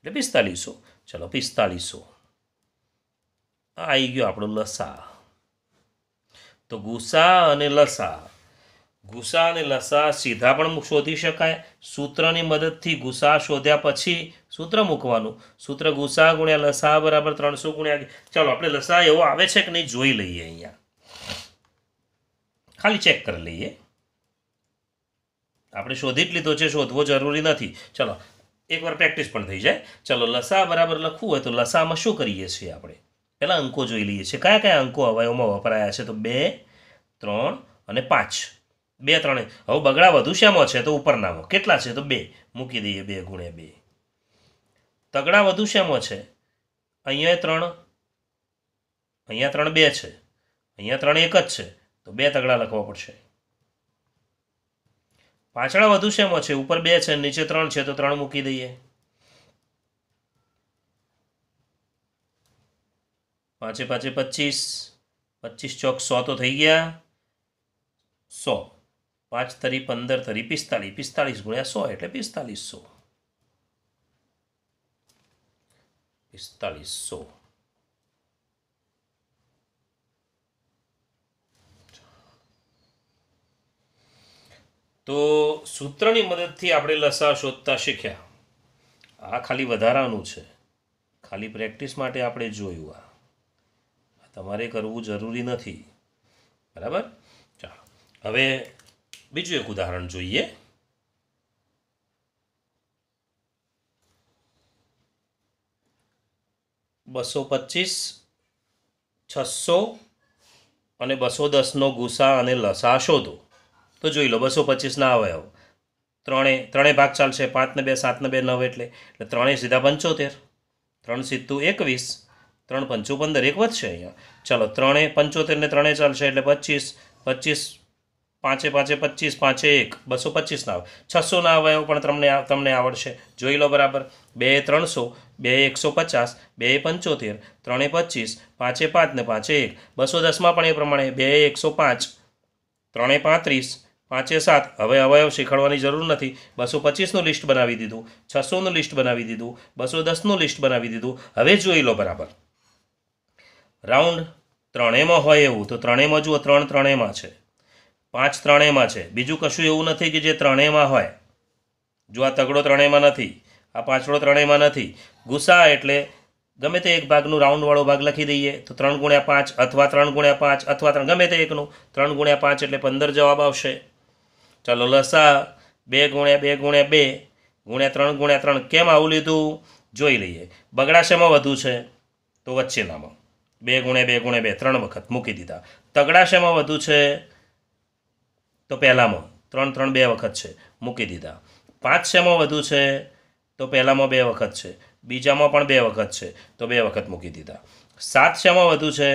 Speaker 1: એટલે 4500. ચલો 4500 આવી ગયો આપણો લસા. તો ગુસા અને લસા સીધા પણ શોધી શકાય. સૂત્રની મદદથી ગુસા શોધ્યા પછી સૂત્ર મૂકવાનું. સૂત્ર ગુસા ગુણ્યા લસા બરાબર 300 ગુણ્યા. ચાલો આપણે લસા એવો આવે છે કે નહીં જોઈ લઈએ. અહીંયા ખાલી ચેક કરી લઈએ. આપણે શોધી જ લીધો છે, શોધવો જરૂરી નથી. ચલો એકવાર પ્રેક્ટિસ પણ થઈ જાય. ચલો લસા બરાબર લખવું હોય તો લસામાં શું કરીએ છીએ આપણે? પહેલાં અંકો જોઈ લઈએ છીએ. કયા કયા અંકો અવયવમાં વપરાયા છે? તો 2, 3 અને 5. 2, 3. હવે બગડા વધુ શેમાં છે? તો ઉપરનામાં. કેટલા છે? તો 2. મૂકી દઈએ 2 ગુણ્યા 2. તગડા વધુ શેમાં છે? અહીંયા 3, અહીંયા 3 2 છે, અહીંયા 3 1 જ છે. તો 2 તગડા લખવા પડશે. પાછળ વધુ શેમાં છે? ઉપર 2 છે, નીચે 3 છે, તો 3 મૂકી દઈએ. 5 5 25, 25 ચોક 100 તો થઈ ગયા. 100, 5 તરી 15 તરી 45, 45 ગુણ્યા 100 એટલે 4500. 4500. તો સૂત્રની મદદથી આપણે લસા શોધતા શીખ્યા. આ ખાલી વધારાનું છે, ખાલી પ્રેક્ટિસ માટે આપણે જોયું. આ તમારે કરવું જરૂરી નથી. બરાબર? ચાલો હવે બીજું એક ઉદાહરણ જોઈએ. $225, 600 અને 210નો ગુસા અને લસા શોધો. તો જોઈ લો 225ના અવયવ. ત્રણે ભાગ ચાલશે. 5 ને 2 7 ને 2 9 એટલે 3 સીધા 75, 3 સીધું 21, 3 5 15, એક વધશે અહીંયા. ચાલો 3 75 ને 3 ચાલશે એટલે 25, 25 5 5 25, 5 1 225 ના આવે. 600ના અવયવ પણ તમને આવડશે. જોઈ લો બરાબર. 2 300, 2 150, 2 75, 3 25, 5 5 ને 5 1. 210માં પણ એ પ્રમાણે 2 105, 3 35, 5 7. હવે અવયવ શીખવાડવાની જરૂર નથી. 225નું લિસ્ટ બનાવી દીધું, 600નું લિસ્ટ બનાવી દીધું, 210નું લિસ્ટ બનાવી દીધું. હવે જોઈ લો બરાબર. રાઉન્ડ ત્રણેયમાં હોય એવું તો ત્રણેયમાં જુઓ, 3 ત્રણેયમાં છે, 5 ત્રણેયમાં છે. બીજું કશું એવું નથી કે જે ત્રણેયમાં હોય. જો આ તગડો ત્રણેયમાં નથી, આ પાંચડો ત્રણેયમાં નથી. ગુસા એટલે ગમે તે એક ભાગનું રાઉન્ડવાળો ભાગ લખી દઈએ તો 3 ગુણ્યા 5 અથવા 3 ગુણ્યા 5 અથવા 3 ગમે તે એકનું. 3 ગુણ્યા 5 એટલે 15 જવાબ આવશે. ચાલો લસા 2 ગુણ્યા 2 ગુણ્યા 2 ગુણ્યા 3 ગુણ્યા 3. કેમ આવું લીધું જોઈ લઈએ. બગડાશેમાં વધુ છે તો વચ્ચેનામાં 2 ગુણ્યા 2 ગુણ્યા 2 3 વખત મૂકી દીધા. તગડાશેમાં વધુ છે તો પહેલામાં 3 3 2 વખત છે, મૂકી દીધા. 5 શેમાં વધુ છે તો પહેલામાં 2 વખત છે, બીજામાં પણ 2 વખત છે તો 2 વખત મૂકી દીધા. 7 શેમાં વધુ છે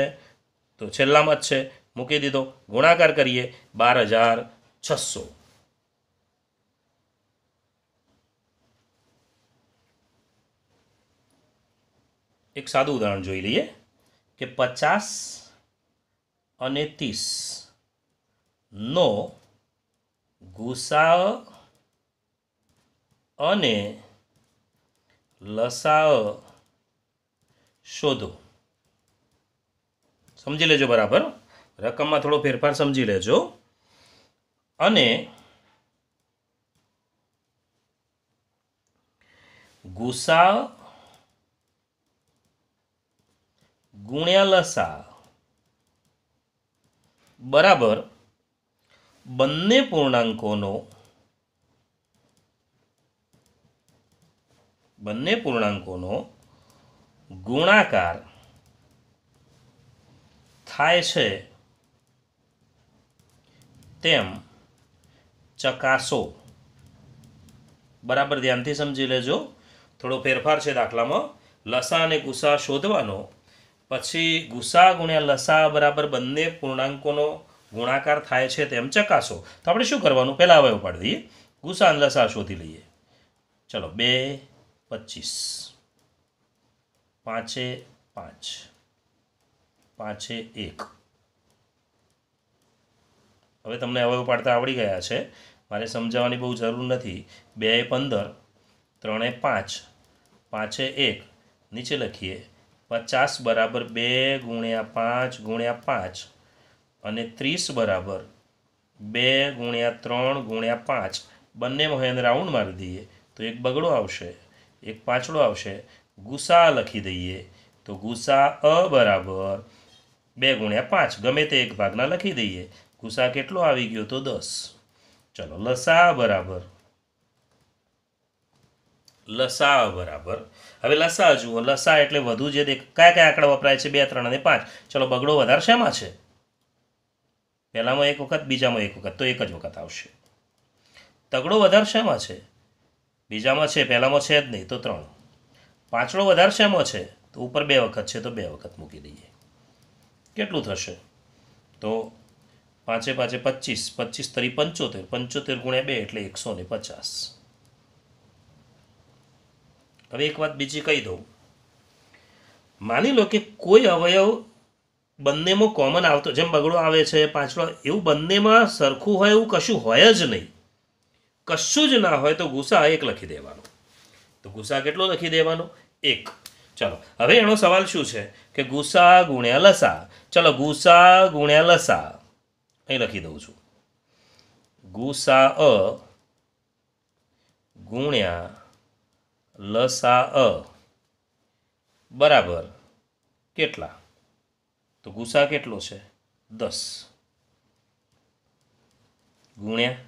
Speaker 1: તો છેલ્લામાં જ છે, મૂકી દીધો. ગુણાકાર કરીએ 12600. એક સાદું ઉદાહરણ જોઈ લઈએ કે 50 અને 30 નો ગુસા અને લસા શોધો. સમજી લેજો બરાબર. રકમમાં થોડો ફેરફાર સમજી લેજો. અને ગુસા ગુણ્યા લસા બરાબર બંને પૂર્ણાંકોનો ગુણાકાર થાય છે તેમ ચકાસો. બરાબર ધ્યાનથી સમજી લેજો. થોડો ફેરફાર છે દાખલામાં. લસા અને ગુસા શોધવાનો, પછી ગુસા ગુણ્યા લસા બરાબર બંને પૂર્ણાંકોનો ગુણાકાર થાય છે તેમ ચકાસો. તો આપણે શું કરવાનું, પહેલાં અવયવ પાડી દઈએ. ગુસા અને લસા શોધી લઈએ. ચલો 2 25, 5 5, 5 1. હવે તમને અવયવ પાડતા આવડી ગયા છે, મારે સમજાવવાની બહુ જરૂર નથી. 2 15, 3 5, 5 1. નીચે લખીએ 50 બરાબર 2 ગુણ્યા 5 ગુણ્યા 5 અને 30 બરાબર 2 ગુણ્યા 3 ગુણ્યા 5. બંનેમાં એને રાઉન્ડ મારી દઈએ તો એક બગડો આવશે, એક પાછળો આવશે. ગુસા લખી દઈએ તો ગુસા બરાબર 2 ગુણ્યા 5, ગમે તે એક ભાગના લખી દઈએ. ગુસા કેટલો આવી ગયો તો 10. ચલો લસા બરાબર હવે લસા જુઓ. લસા એટલે વધુ જે કયા કયા આંકડા વપરાય છે, 2 3 અને 5. ચલો બગડો વધારે શેમાં છે? પહેલામાં એક વખત, બીજામાં એક વખત, તો એક જ વખત આવશે. તગડો વધારે શેમાં છે? બીજામાં છે, પહેલામાં છે જ નહીં, તો 3. પાછળો વધારે શેમાં છે? તો ઉપર 2 વખત છે, તો 2 વખત મૂકી દઈએ. કેટલું થશે? તો 5 5 25, 25 તરી 75, 75 ગુણ્યા 2 એટલે 150. હવે એક વાત બીજી કહી દઉં. માની લો કે કોઈ અવયવ બંનેમાં કોમન આવતો, જેમ બગડો આવે છે, પાછળો, એવું બંનેમાં સરખું હોય એવું કશું હોય જ નહીં. કશું જ ના હોય તો ગુસા 1 લખી દેવાનો. તો ગુસા કેટલો લખી દેવાનો? 1. ચલો હવે એનો સવાલ શું છે કે ગુસા ગુણ્યા લસા. ચલો ગુસા ગુણ્યા લસા અહીં લખી દઉં છું. ગુસા ગુણ્યા લસા બરાબર કેટલા? તો ગુસા કેટલો છે? 10 ગુણ્યા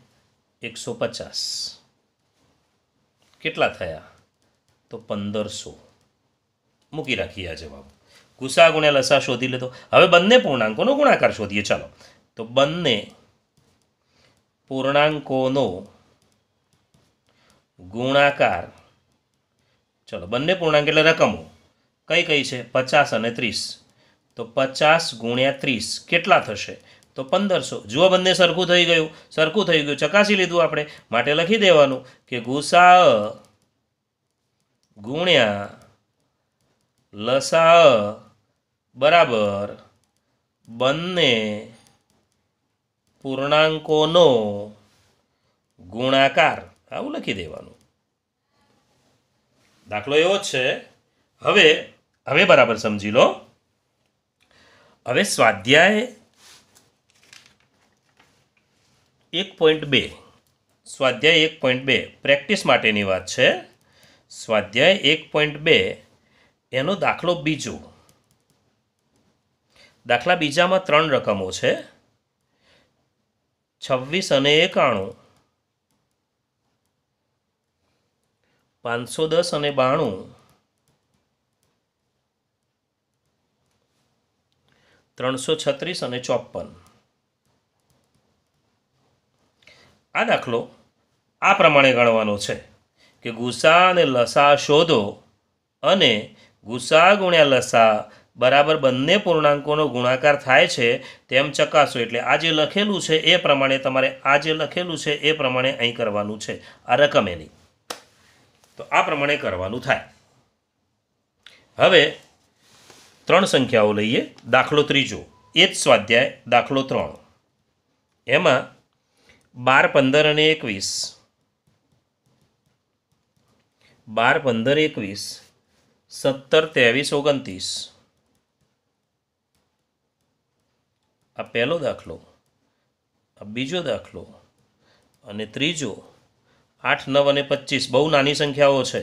Speaker 1: 150 કેટલા થયા? તો 1500. મૂકી રાખીએ આ જવાબ. ગુસા ગુણ્યા લસા શોધી લીધો. હવે બંને પૂર્ણાંકોનો ગુણાકાર શોધીએ. ચાલો, તો બંને પૂર્ણાંકોનો ગુણાકાર. ચલો બંને પૂર્ણાંક એટલે રકમો કઈ કઈ છે? 50 અને 30. તો 50 ગુણ્યા 30 કેટલા થશે? તો 1500. જુઓ બંને સરખું થઈ ગયું, ચકાસી લીધું આપણે. માટે લખી દેવાનું કે ગુસા ગુણ્યા લસા બરાબર બંને પૂર્ણાંકોનો ગુણાકાર. આવું લખી દેવાનું. દાખલો એવો જ છે. હવે બરાબર સમજી લો. હવે સ્વાધ્યાય 1.2 પ્રેક્ટિસ માટેની વાત છે. સ્વાધ્યાય 1.2 એનો દાખલો બીજો. દાખલા બીજામાં 3 રકમો છે, 26 અને 91, 510 અને 92, 336 અને 54. આ દાખલો આ પ્રમાણે ગણવાનો છે કે ગુસા અને લસા શોધો અને ગુસા ગુણ્યા લસા બરાબર બંને પૂર્ણાંકોનો ગુણાકાર થાય છે તેમ ચકાસો. એટલે આ જે લખેલું છે એ પ્રમાણે તમારે એ પ્રમાણે અહીં કરવાનું છે. આ રકમ એની, તો આ પ્રમાણે કરવાનું થાય. હવે 3 સંખ્યાઓ લઈએ. દાખલો ત્રીજો એ જ સ્વાધ્યાય દાખલો 3. એમાં 12 15 અને 21, 12 15 21, 17 23 29. આ પહેલો દાખલો, આ બીજો દાખલો અને ત્રીજો 8 9 અને 25. બહુ નાની સંખ્યાઓ છે.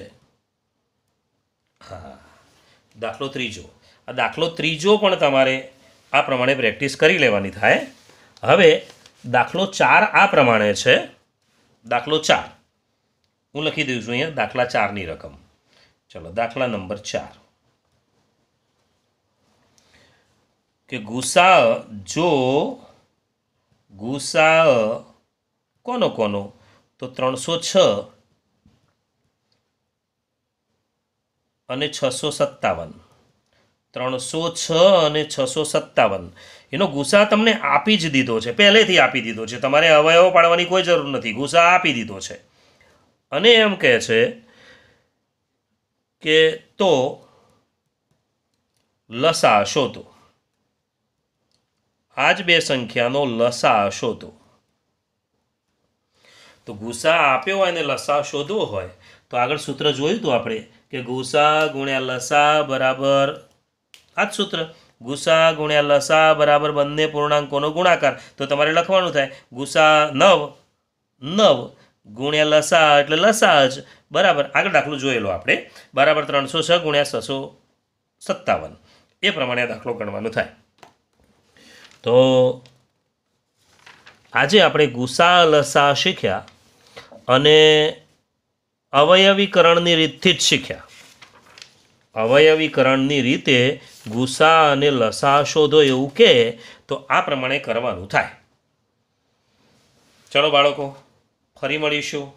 Speaker 1: હા, દાખલો ત્રીજો. આ દાખલો ત્રીજો પણ તમારે આ પ્રમાણે પ્રેક્ટિસ કરી લેવાની થાય. હવે દાખલો 4 આ પ્રમાણે છે. દાખલો 4 હું લખી દઉં છું અહીંયા. દાખલા 4ની રકમ. ચલો દાખલા નંબર 4 કે ગુસા જો ગુસા કોનો કોનો તો 306 અને 657, 306 અને 657 એનો ગુસા તમને આપી જ દીધો છે, પહેલેથી આપી દીધો છે, તમારે અવયવો પાડવાની કોઈ જરૂર નથી, ગુસા આપી દીધો છે. અને એમ કહે છે કે તો લસા શોધો, આ જ બે સંખ્યાનો લસા શોધો. તો ગુસા આપ્યો હોય ને લસા શોધવો હોય તો આગળ સૂત્ર જોયું હતું આપણે કે ગુસા ગુણ્યા લસા બરાબર આ જ સૂત્ર, ગુસા ગુણ્યા લસા બરાબર બંને પૂર્ણાંકોનો ગુણાકાર. તો તમારે લખવાનું થાય ગુસા 9 ગુણ્યા લસા એટલે લસા જ બરાબર. આગળ દાખલો જોયેલો આપણે બરાબર 306 ગુણ્યા 657, એ પ્રમાણે આ દાખલો ગણવાનો થાય. તો આજે આપણે ગુસા લસા શીખ્યા અને અવયવીકરણની રીતથી જ શીખ્યા. અવયવીકરણની રીતે ગુસા અને લસા શોધો એવું કે તો આ પ્રમાણે કરવાનું થાય. ચલો બાળકો, ફરી મળીશું.